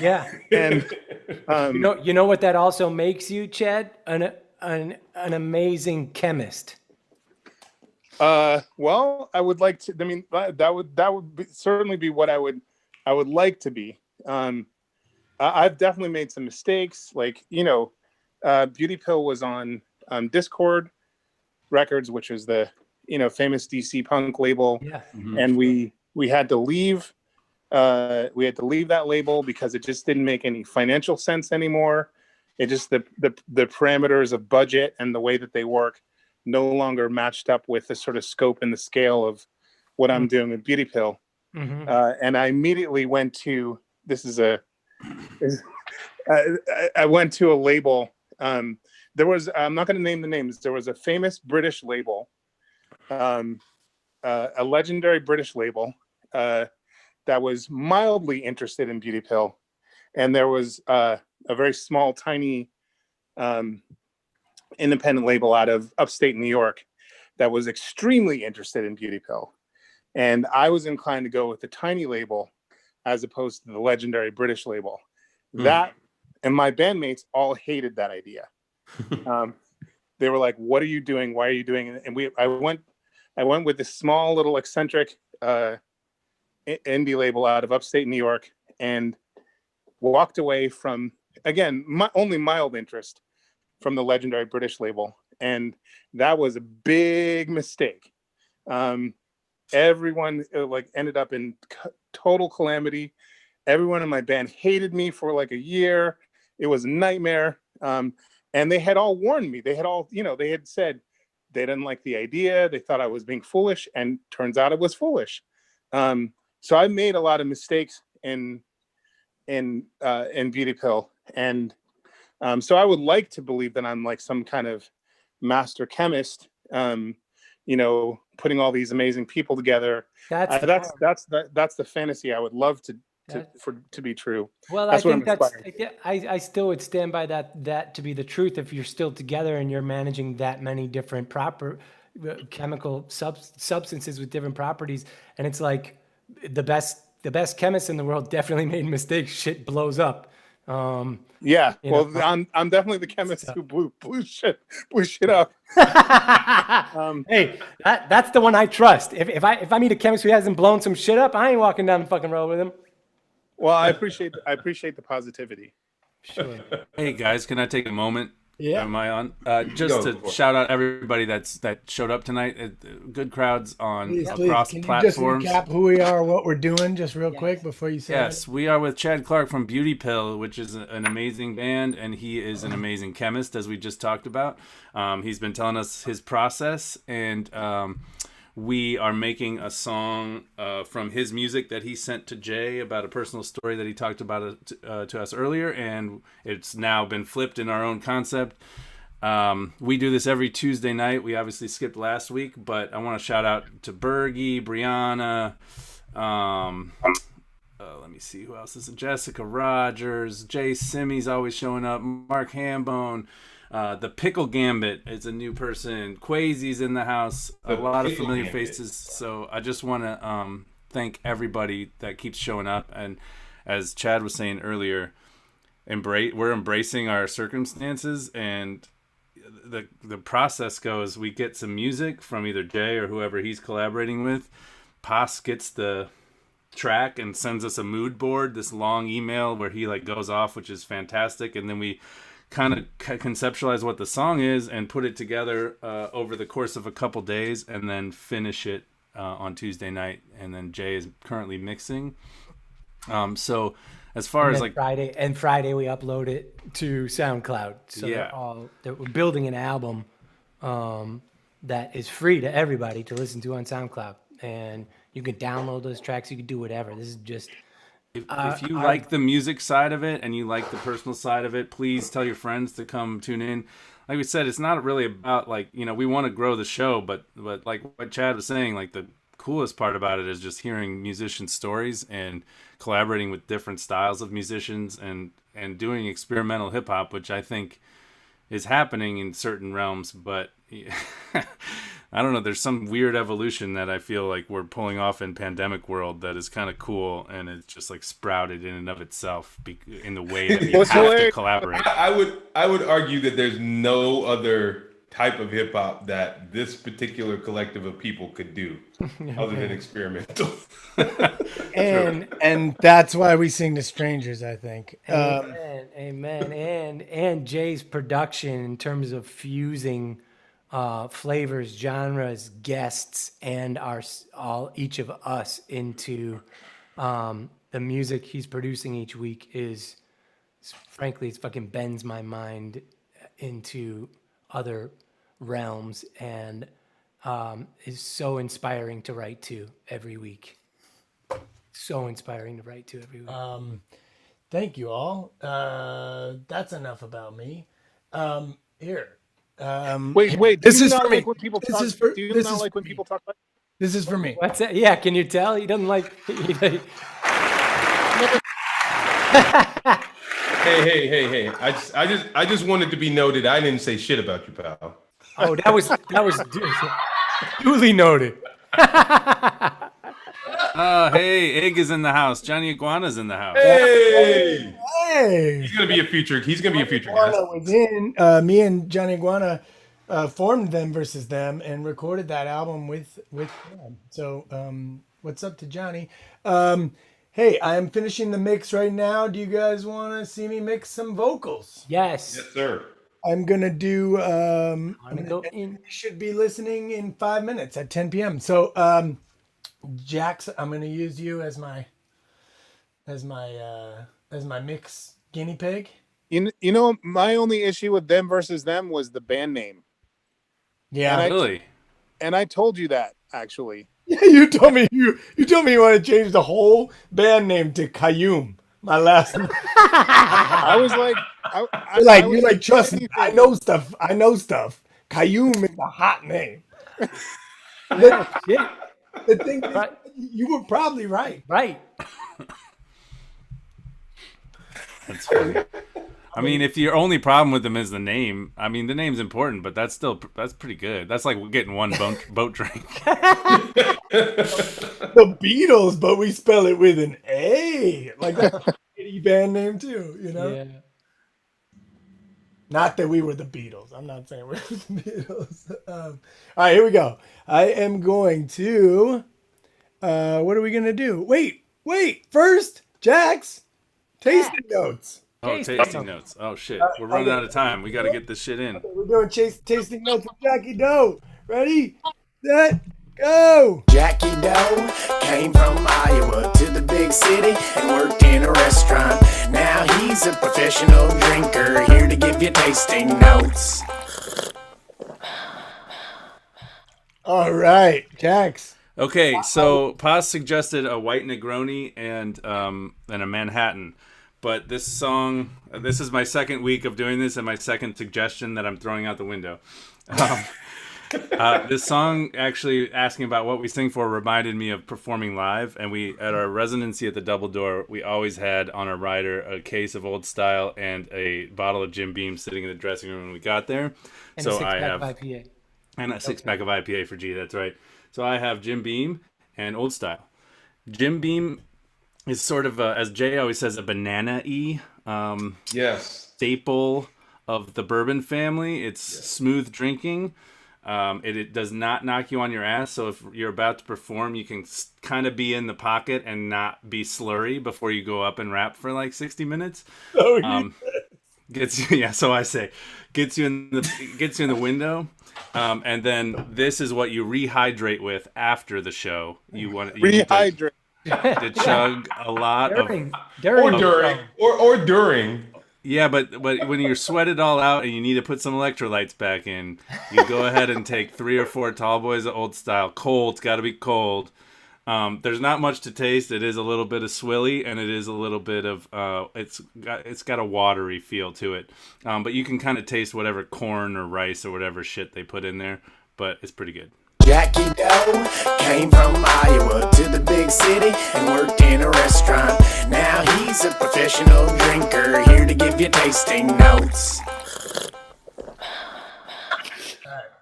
Yeah. And you know what that also makes you, Chad? An amazing chemist. Well, I would like to. I mean, that would certainly be what I would like to be. I've definitely made some mistakes. Like, you know, Beauty Pill was on Discord Records, which is the, you know, famous DC punk label. Yeah. Mm-hmm. And we had to leave. We had to leave that label because it just didn't make any financial sense anymore. It just the parameters of budget and the way that they work no longer matched up with the sort of scope and the scale of what I'm doing with Beauty Pill. Mm-hmm. And I immediately went to I went to a label. There was, I'm not going to name the names. There was a famous British label, a legendary British label that was mildly interested in Beauty Pill. And there was a very small, tiny independent label out of upstate New York that was extremely interested in Beauty Pill. And I was inclined to go with the tiny label as opposed to the legendary British label. That and my bandmates all hated that idea. They were like, "What are you doing? Why are you doing it?" And I went with this small little eccentric indie label out of upstate New York and walked away from, again, only mild interest from the legendary British label. And that was a big mistake. Everyone ended up in total calamity. Everyone in my band hated me for like a year. It was a nightmare. And they had all warned me. They had all, they had said they didn't like the idea. They thought I was being foolish, and turns out it was foolish. So I made a lot of mistakes in Beauty Pill. And so I would like to believe that I'm like some kind of master chemist, putting all these amazing people together. That's the fantasy I would love to be true. Well, that's I think I still would stand by that to be the truth. If you're still together and you're managing that many different proper chemical substances with different properties, and it's like the best chemists in the world definitely made mistakes. Shit blows up. Yeah, You well, know. I'm definitely the chemist who blew shit up. Hey, that's the one I trust. If I meet a chemist who hasn't blown some shit up, I ain't walking down the fucking road with him. Well, I appreciate the positivity. Sure. Hey guys, can I take a moment? Yeah. Am I on? Just Go to for it. shout out everybody that showed up tonight. Good crowds on Please, across can you platforms. just recap who we are, what we're doing, just real quick before you say Yes, we are with Chad Clark from Beauty Pill, which is an amazing band, and he is an amazing chemist, as we just talked about. He's been telling us his process, and we are making a song from his music that he sent to Jay about a personal story that he talked about to us earlier, and it's now been flipped in our own concept. We do this every Tuesday night. We obviously skipped last week, but I want to shout out to Bergie, Brianna, let me see who else is it. Jessica Rogers, Jay Simmy's always showing up, Mark Hambone, the Pickle Gambit is a new person, Quasi's in the house, a lot of familiar faces. So I just want to thank everybody that keeps showing up, and as Chad was saying earlier, we're embracing our circumstances, and the process goes, we get some music from either Jay or whoever he's collaborating with. Pas gets the track and sends us a mood board, this long email where he like goes off, which is fantastic, and then we kind of conceptualize what the song is and put it together over the course of a couple days, and then finish it on Tuesday night, and then Jay is currently mixing. So as far as like Friday we upload it to SoundCloud. So Yeah. we're building an album that is free to everybody to listen to on SoundCloud, and you can download those tracks. You can do whatever. This is just if you like the music side of it and you like the personal side of it, please tell your friends to come tune in. Like we said, it's not really about like, you know, we want to grow the show, but like what Chad was saying, like the coolest part about it is just hearing musicians' stories and collaborating with different styles of musicians and doing experimental hip hop, which I think is happening in certain realms, but I don't know, there's some weird evolution that I feel like we're pulling off in pandemic world that is kind of cool, and it's just like sprouted in and of itself in the way that you have to collaborate. I would argue that there's no other type of hip hop that this particular collective of people could do other than experimental. and that's why we sing to strangers, I think. Amen. And Jay's production in terms of fusing flavors, genres, guests, and each of us into the music he's producing each week is, frankly, it's fucking bends my mind into other realms, and is so inspiring to write to every week. So inspiring to write to every week. Thank you all. That's enough about me. Here. Wait. This is not for me. like when people This talk, is for. do you This not is like for when me. people talk about? This is for me. What's that? Yeah, can you tell he doesn't like? Hey! I just wanted to be noted. I didn't say shit about you, pal. Oh, that was duly noted. Hey, Egg is in the house. Johnny Iguana's in the house. Hey! Hey. He's gonna be a future guest. Iguana was in. Me and Johnny Iguana formed Them Versus Them and recorded that album with them. So what's up to Johnny? Hey, I'm finishing the mix right now. Do you guys want to see me mix some vocals? Yes. Yes, sir. I'm gonna do. You should be listening in 5 minutes at 10 p.m. So, Jax, I'm gonna use you as my mix guinea pig. You know, my only issue with Them Versus Them was the band name. Yeah, Really? And I told you that actually. Yeah, you told me you want to change the whole band name to Qayyum. My last name. I was like, you're like, trust me, I know stuff. Qayyum is a hot name. The thing is, you were probably right. Right. That's funny. I mean, if your only problem with them is the name, I mean, the name's important, but that's pretty good. That's like getting one boat drink. The Beatles, but we spell it with an A. Like that idiot band name too, you know? Yeah. Not that we were the Beatles. I'm not saying we're the Beatles. All right, here we go. I am going to. What are we gonna do? Wait. First, Jax, tasting notes. Oh, tasting notes. Oh shit, we're running out of time. We got to get this shit in. We're doing tasting notes with Jackie Doe. Ready, set, go. Jackie Doe came from Iowa to the big city and worked in a restaurant. Now he's a professional drinker, here to give you tasting notes. All right, Jax. Okay, so Paz suggested a white Negroni and a Manhattan. But this song, this is my second week of doing this and my second suggestion that I'm throwing out the window. This song, actually asking about what we sing for, reminded me of performing live. And we, at our residency at the Double Door, we always had on our rider a case of Old Style and a bottle of Jim Beam sitting in the dressing room when we got there. And so a I have IPA. And a six-pack of IPA for G, that's right. So I have Jim Beam and Old Style. Jim Beam is sort of, as Jay always says, a banana-y staple of the bourbon family. It's smooth drinking. It does not knock you on your ass. So if you're about to perform, you can kind of be in the pocket and not be slurry before you go up and rap for like 60 minutes. Gets you, so I say, gets you in the window. And then this is what you rehydrate with after the show. You rehydrate. To chug a lot during. Yeah, but when you're sweated all out and you need to put some electrolytes back in, you go ahead and take 3 or 4 tall boys of Old Style. Cold, it's got to be cold. There's not much to taste. It is a little bit of swilly, and it is a little bit of it's got a watery feel to it. But you can kind of taste whatever corn or rice or whatever shit they put in there. But it's pretty good. Jackie Doe came from Iowa to the big city and worked in a restaurant. Now he's a professional drinker, here to give you tasting notes.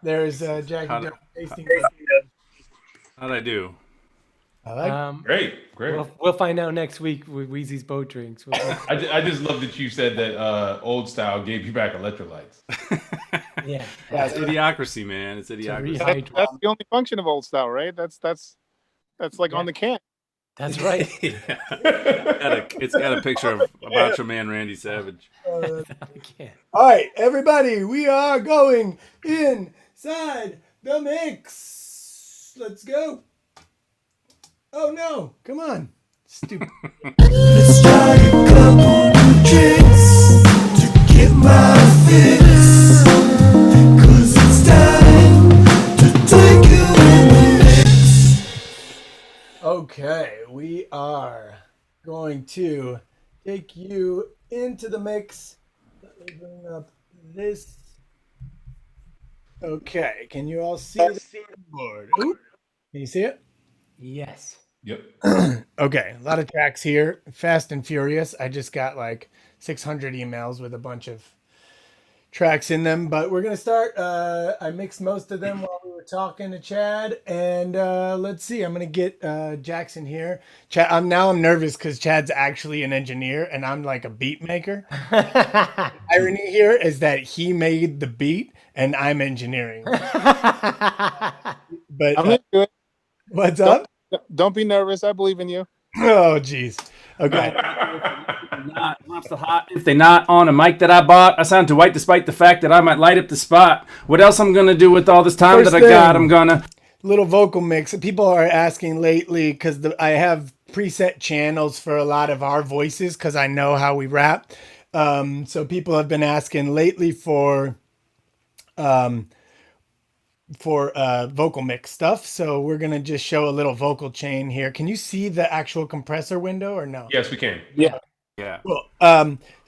There's Jackie Doe tasting notes. How'd I do? I like Great. We'll find out next week with Wheezy's boat drinks. I just love that you said that Old Style gave you back electrolytes. Yeah, it's idiocracy, man. It's idiocracy. That's the only function of Old Style, right? That's like on the can. That's right. It's got a picture of Macho Man Randy Savage. All right, everybody, we are going inside the mix. Let's go. Oh no, come on. Stupid. Let's try a couple new tricks to get my fix. 'Cause it's time to take you in the mix. Okay, we are going to take you into the mix. Let me bring up this. Okay, can you all see the board? Ooh, can you see it? Yes. Yep. Okay, a lot of tracks here. Fast and Furious. I just got like 600 emails with a bunch of tracks in them, but we're gonna start. I mixed most of them while we were talking to Chad, and let's see. I'm gonna get Jackson here. Chad, I'm nervous because Chad's actually an engineer and I'm like a beat maker. Irony here is that he made the beat and I'm engineering. But I'm into it. What's up? Don't be nervous. I believe in you. Oh, geez. Okay. If they not on a mic that I bought, I sound too white despite the fact that I might light up the spot. What else I'm gonna do with all this time that I got? I'm gonna little vocal mix. People are asking lately because I have preset channels for a lot of our voices because I know how we rap. So people have been asking lately for vocal mix stuff. So we're gonna just show a little vocal chain here. Can you see the actual compressor window or no? Yes, we can. Yeah. Cool.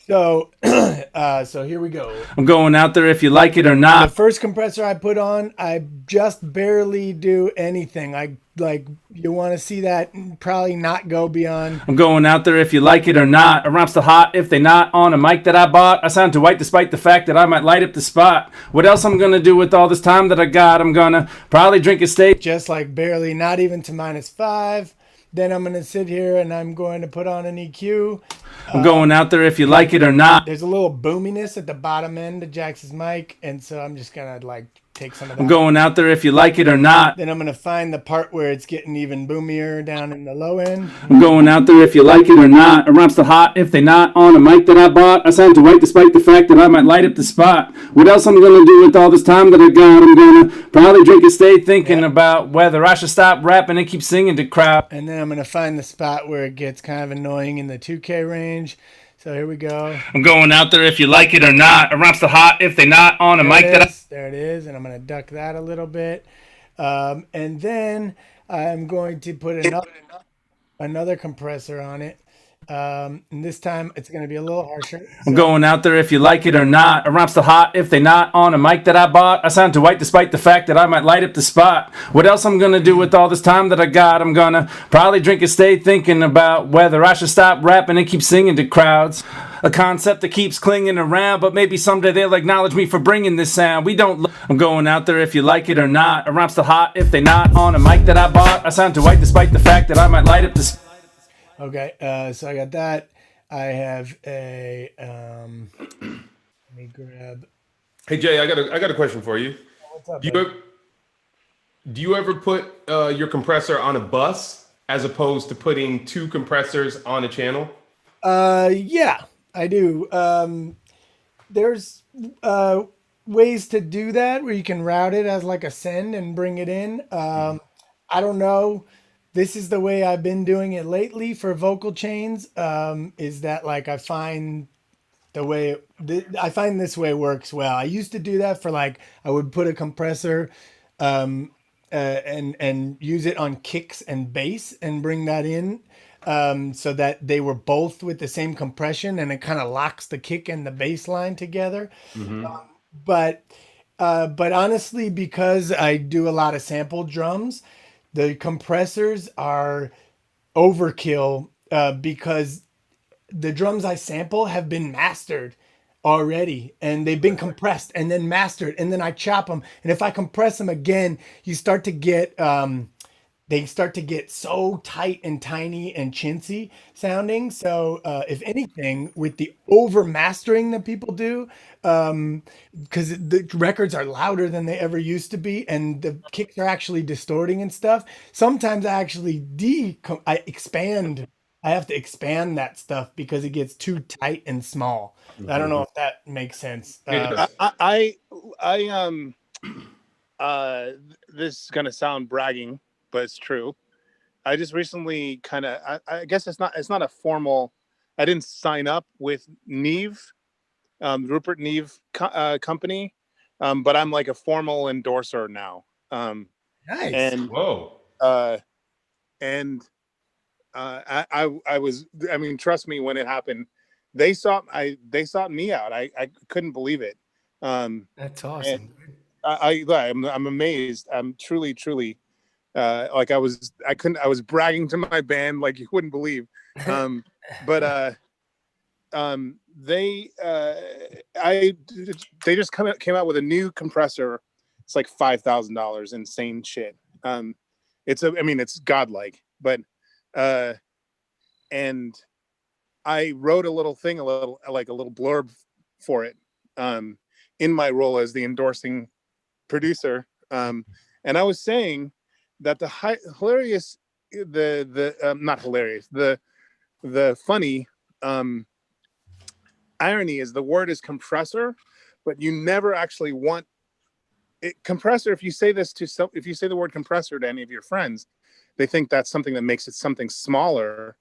So here we go. I'm going out there if you like it or not. The first compressor I put on, I just barely do anything. You want to see that? Probably not go beyond. I'm going out there if you like it or not. Around the hot if they not on a mic that I bought. I sound too white despite the fact that I might light up the spot. What else I'm gonna do with all this time that I got? I'm gonna probably drink a steak. Just like barely, not even to -5. Then I'm going to sit here and I'm going to put on an EQ. I'm going out there if you like it or not. There's a little boominess at the bottom end of Jax's mic, and so I'm just going to like take some of that. I'm going out there if you like it or not. Then I'm going to find the part where it's getting even boomier down in the low end. I'm going out there if you like it or not. A ramp's the hot if they not on a mic that I bought. I sound too white despite the fact that I might light up the spot. What else I'm gonna do with all this time that I got? I'm gonna probably drink and stay thinking about whether I should stop rapping and keep singing to crowd. And then I'm going to find the spot where it gets kind of annoying in the 2K range. So here we go. I'm going out there if you like it or not. A ramp's the hot if they not on a mic that I... There it is. And I'm going to duck that a little bit. And then I'm going to put another compressor on it. And this time it's going to be a little harsher. I'm going out there if you like it or not. A ramp's the hot if they not on a mic that I bought. I sound too white despite the fact that I might light up the spot. What else I'm gonna do with all this time that I got? I'm gonna probably drink and stay thinking about whether I should stop rapping and keep singing to crowds. A concept that keeps clinging around, but maybe someday they'll acknowledge me for bringing this sound. I'm going out there if you like it or not. A ramp's the hot if they not on a mic that I bought. I sound too white despite the fact that I might light up the spot. Okay, so I got that. I have a let me grab. Hey Jay, I got a question for you. What's up? Do you ever put your compressor on a bus as opposed to putting two compressors on a channel? Yeah, I do. There's ways to do that where you can route it as like a send and bring it in. I don't know. This is the way I've been doing it lately for vocal chains. Is that like I find this way works well. I used to do that for like I would put a compressor and use it on kicks and bass and bring that in so that they were both with the same compression and it kind of locks the kick and the bass line together. But honestly, because I do a lot of sample drums, the compressors are overkill because the drums I sample have been mastered already and they've been compressed and then mastered and then I chop them. And if I compress them again, you start to get, they start to get so tight and tiny and chintzy sounding. So if anything, with the over mastering that people do, because the records are louder than they ever used to be and the kicks are actually distorting and stuff, sometimes I actually I have to expand that stuff because it gets too tight and small. I don't know if that makes sense. This is gonna sound bragging, but it's true. I just recently I guess it's not a formal. I didn't sign up with Neve, Rupert Neve company, but I'm like a formal endorser now. Nice. And Whoa. I was. I mean, trust me, when it happened, they sought me out. I couldn't believe it. That's awesome. I'm amazed. I'm truly like I was bragging to my band like you wouldn't believe. They just came out with a new compressor. It's like $5,000, insane shit. It's godlike, but and I wrote a little blurb for it in my role as the endorsing producer, and I was saying that the funny irony is the word is compressor, but you never actually want it compressor. If you say the word compressor to any of your friends, they think that's something that makes it something smaller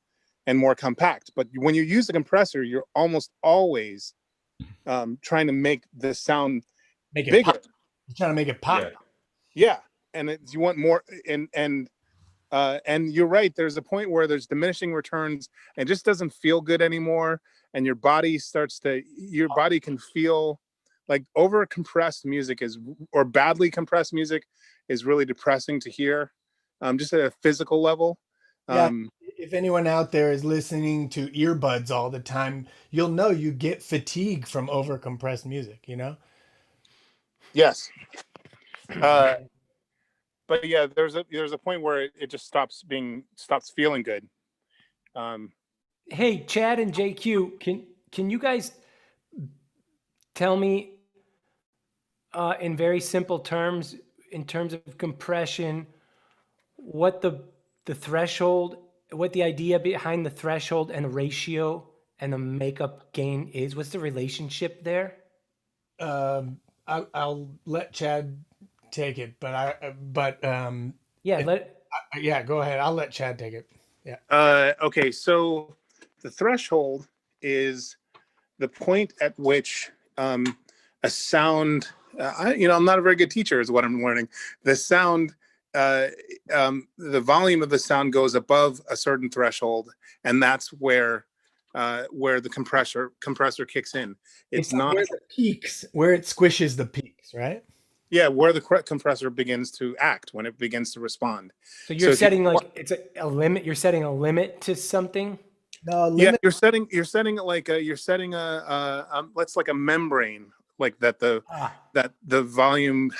and more compact. But when you use a compressor, you're almost always trying to make the sound bigger. Pop. You're trying to make it pop. Yeah. And you want more. And you're right. There's a point where there's diminishing returns and it just doesn't feel good anymore. And your body can feel like over compressed music or badly compressed music is really depressing to hear. Just at a physical level. Yeah. If anyone out there is listening to earbuds all the time, you'll know you get fatigue from over compressed music, you know? Yes. but yeah, there's a point where it just stops feeling good. Hey, Chad and JQ, can you guys tell me in very simple terms, in terms of compression, what the threshold, what the idea behind the threshold and the ratio and the makeup gain is? What's the relationship there? I'll let Chad take it, Yeah, go ahead. I'll let Chad take it. Yeah. Okay, so the threshold is the point at which a sound. I'm not a very good teacher, is what I'm learning. The sound, the volume of the sound goes above a certain threshold, and that's where the compressor kicks in. It's not where the peaks, where it squishes the peaks, right? Yeah, where the compressor begins to act, when it begins to respond. So you're setting it's a limit. You're setting a limit to something. No, limit. Yeah, you're setting let's like a membrane, like that the volume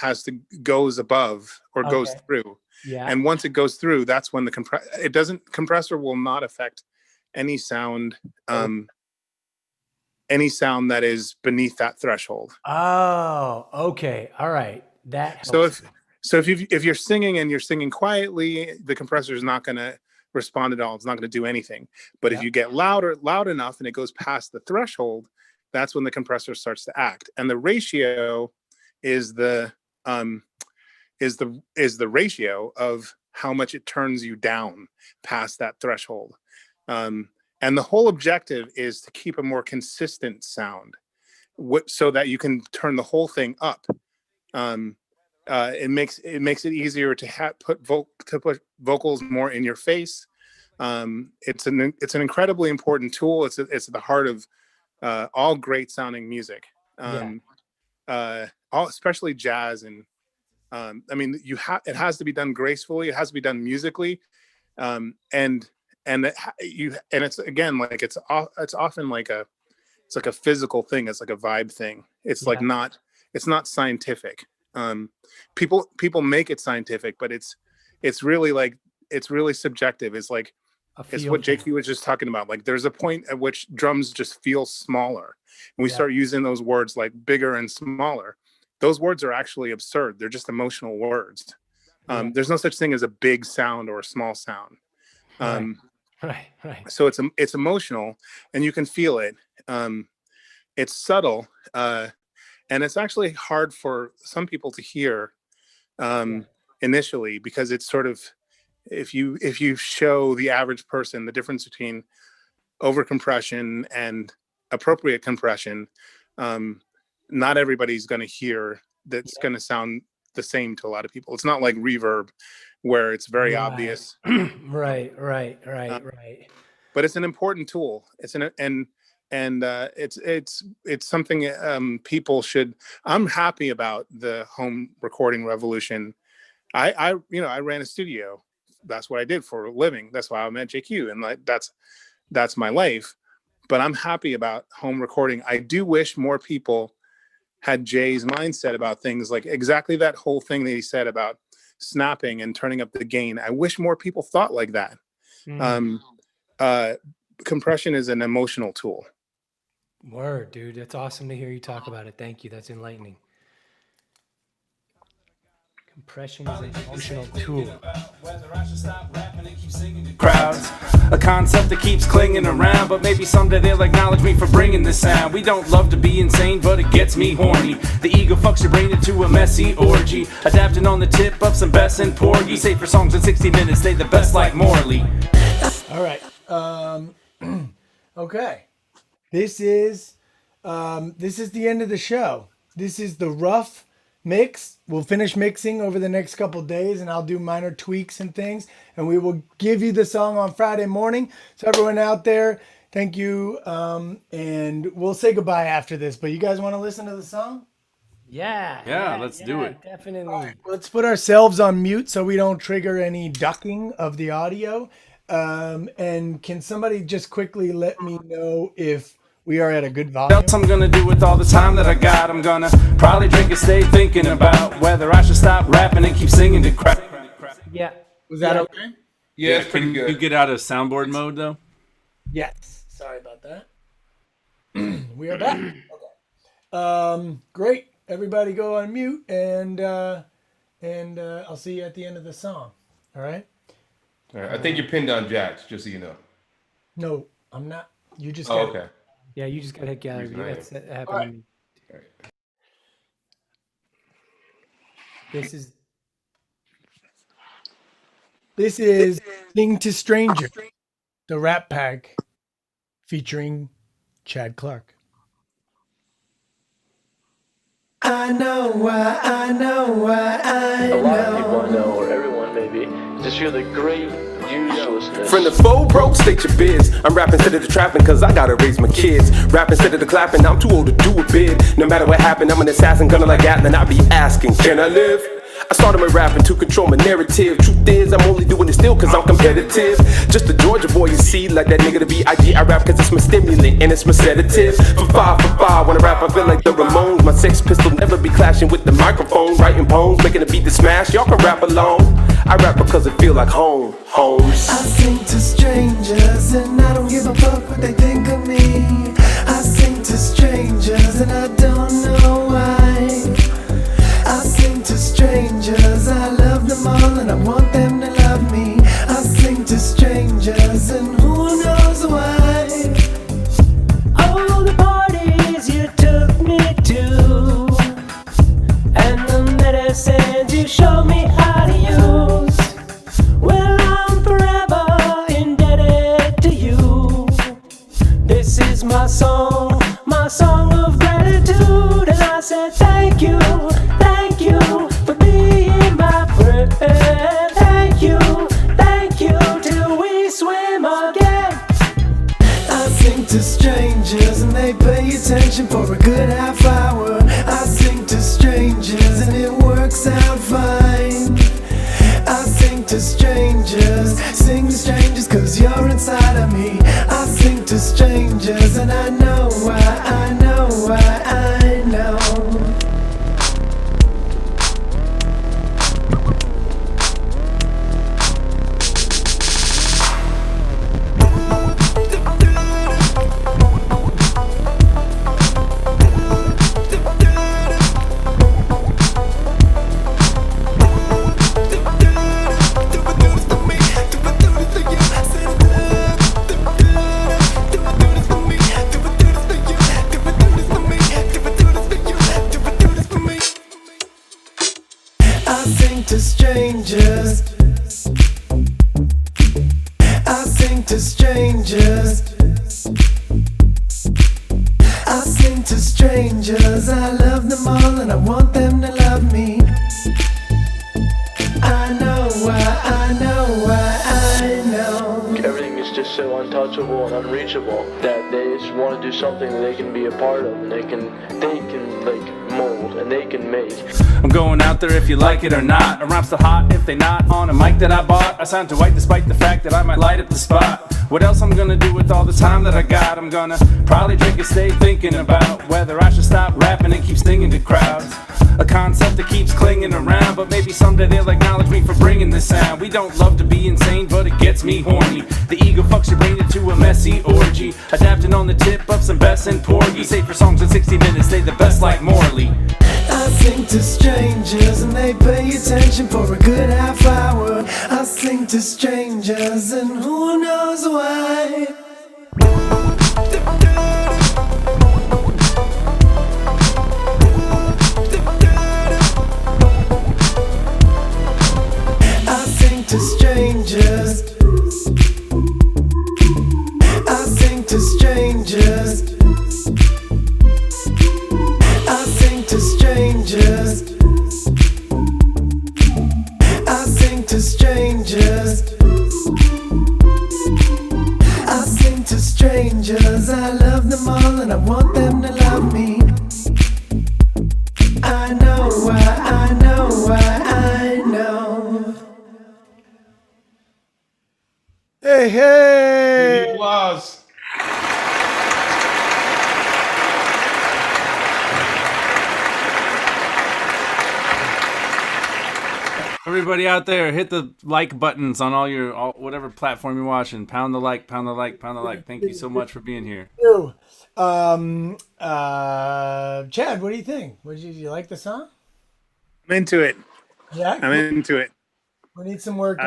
goes above or goes through. Yeah. And once it goes through, that's when the compressor will not affect any sound, any sound that is beneath that threshold. Oh, okay. All right. That helps. So if you're singing and you're singing quietly, the compressor is not going to respond at all. It's not going to do anything. But if you get loud enough and it goes past the threshold, that's when the compressor starts to act. And the ratio is the ratio of how much it turns you down past that threshold. And the whole objective is to keep a more consistent sound, so that you can turn the whole thing up. It makes it easier to put vocals more in your face. It's an incredibly important tool. It's at the heart of all great sounding music, especially jazz. And it has to be done gracefully. It has to be done musically, and it's again, like it's often like it's like a physical thing. It's like a vibe thing. It's like it's not scientific. People make it scientific, but it's really subjective. It's like it's what JQ was just talking about. Like there's a point at which drums just feel smaller, and we start using those words like bigger and smaller. Those words are actually absurd. They're just emotional words. There's no such thing as a big sound or a small sound. Right. So it's emotional, and you can feel it. It's subtle, and it's actually hard for some people to hear initially, because it's sort of, if you show the average person the difference between overcompression and appropriate compression, not everybody's going to hear that's going to sound the same to a lot of people. It's not like reverb, where it's very obvious. Right. But it's an important tool. It's it's something people should. I'm happy about the home recording revolution. I ran a studio. That's what I did for a living. That's why I met JQ, and that's my life. But I'm happy about home recording. I do wish more people had Jay's mindset about things, like exactly that whole thing that he said about snapping and turning up the gain. I wish more people thought like that. Compression is an emotional tool. Word, dude. That's awesome to hear you talk about it. Thank you. That's enlightening. Compression is an emotional tool. Crowds, a concept that keeps clinging around, but maybe someday they'll acknowledge me for bringing this sound. We don't love to be insane, but it gets me horny. The ego fucks your brain into a messy orgy, adapting on the tip of some Bess and Porgy. Say for songs in 60 minutes, they the best like Morley. All right. Okay. This is the end of the show. This is the rough mix. We'll finish mixing over the next couple days, and I'll do minor tweaks and things, and we will give you the song on Friday morning. So everyone out there, thank you, and we'll say goodbye after this, but you guys want to listen to the song? Yeah, let's do it. Definitely. Right, let's put ourselves on mute so we don't trigger any ducking of the audio. And can somebody just quickly let me know if we are at a good volume? Else I'm gonna do with all the time that I got. I'm gonna probably drink and stay thinking about whether I should stop rapping and keep singing to crap. Yeah. Was that Yeah. okay? Yeah, it's pretty Can good. you get out of soundboard mode though? Yes. Sorry about that. We are back. Okay. Great. Everybody go on mute and I'll see you at the end of the song. All right? All right. I think you're pinned on Jax, just so you know. No, I'm not. You just Oh, got okay. Yeah, you just got to hit gallery. Reason I That's am. that happened to me. All right. This is Sing to Stranger, the Rap Pack featuring Chad Clark. I know why, I know why, I A lot of people I know, or everyone maybe, just hear the great uselessness. From the faux broke, state your biz. I'm rapping instead of the trapping, cause I gotta raise my kids. Rapping instead of the clapping, I'm too old to do a bid. No matter what happened, I'm an assassin, gonna like Gatlin. I be asking, can I live? I started my rapping to control my narrative. Truth is, I'm only doing it still cause I'm competitive. Just a Georgia boy, you see, like that nigga the B.I.G. I rap cause it's my stimulant and it's my sedative. For five, when I rap I feel like the Ramones. My Sex Pistol never be clashing with the microphone. Writing poems, making a beat to smash, y'all can rap alone. I rap because it feel like home, homes. I sing to strangers and I don't give a fuck what they think of me. I sing to strangers and I don't know why. I sing to strangers, I love them all and I want them to love me. I sing to strangers and who knows why. All the parties you took me to and the medicines you showed me how to use. Well, I'm forever indebted to you. This is my song of gratitude. And I said thank you for being my friend. Thank you till we swim again. I sing to strangers and they pay attention for a good half hour. I sing to strangers and it works out fine. I sing to strangers, sing to strangers cause you're inside of me. I sing to strangers and I know why, I know why, I know. I sing to strangers. I sing to strangers. I sing to strangers. I love them all and I want them to love me. I know why, I know why, I know. Everything is just so untouchable and unreachable that they just want to do something that they can be a part of and they can like mold and they can make. I'm going out there if you like it or not. A rhyme's still hot if they not on a mic that I bought. I sound too white despite the fact that I might light up the spot. What else I'm gonna do with all the time that I got? I'm gonna probably drink and stay thinking about whether I should stop rapping and keep stinging to crowds. A concept that keeps clinging around, but maybe someday they'll acknowledge me for bringing this sound. We don't love to be insane, but it gets me horny. The ego fucks your brain into a messy orgy, adapting on the tip of some Bess and Porgy. Say for songs in 60 minutes, they the best like Morley. I sing to strangers and they pay attention for a good half hour. I sing to strangers and who knows why. I sing to strangers. I sing to strangers. I sing to strangers. I sing to strangers. I sing to strangers. I love them all and I want them to love me. I know why, I know why, I know. Hey, hey! Applause. Everybody out there, hit the like buttons on all whatever platform you're watching. Pound the like, pound the like, pound the like. Thank you so much for being here. Chad, what do you think? Do you like the song? I'm into it. Yeah, I'm into it. We need some work.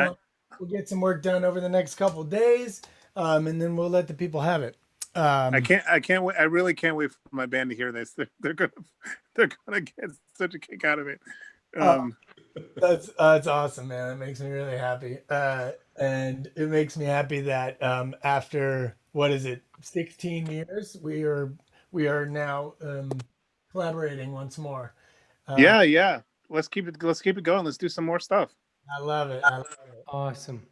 We'll get some work done over the next couple of days, and then we'll let the people have it. I can't wait. I really can't wait for my band to hear this. They're gonna get such a kick out of it. That's awesome, man. It makes me really happy, and it makes me happy that after 16 years, we are now collaborating once more. Yeah. Let's keep it going. Let's do some more stuff. I love it. Awesome.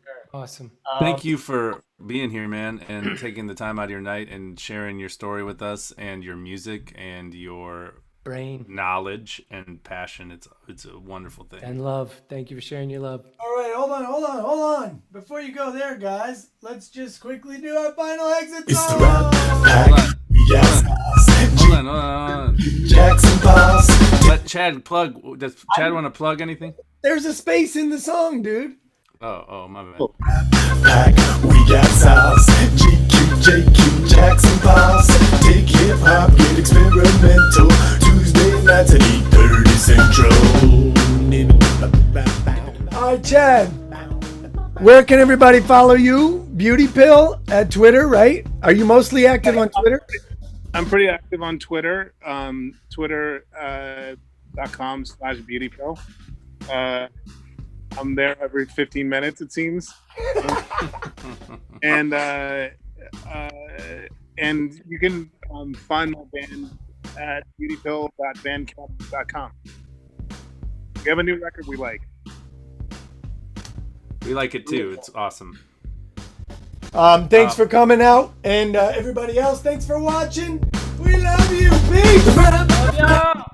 Thank you for being here, man, and taking the time out of your night and sharing your story with us and your music and your brain knowledge and passion. It's a wonderful thing. And love. Thank you for sharing your love. All right, hold on. Before you go there, guys, let's just quickly do our final exit song. It's the rap pack. Hold on. Jackson Boss. Let Chad plug. Does Chad want to plug anything? There's a space in the song, dude. Oh, my bad. Pack, we got sauce. GQ, JQ, Jackson Boss. Take hip hop, get experimental. Tuesday nights at 8:30 Central. All right, Chad. Where can everybody follow you? Beauty Pill at Twitter, right? Are you mostly active on Twitter? I'm pretty active on Twitter. Twitter.com/beautypill. I'm there every 15 minutes, it seems. and you can find my band at beautypill.bandcamp.com. We have a new record we like. We like it too. It's awesome. Thanks for coming out, and everybody else, thanks for watching. We love you, peace.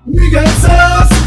We got sauce.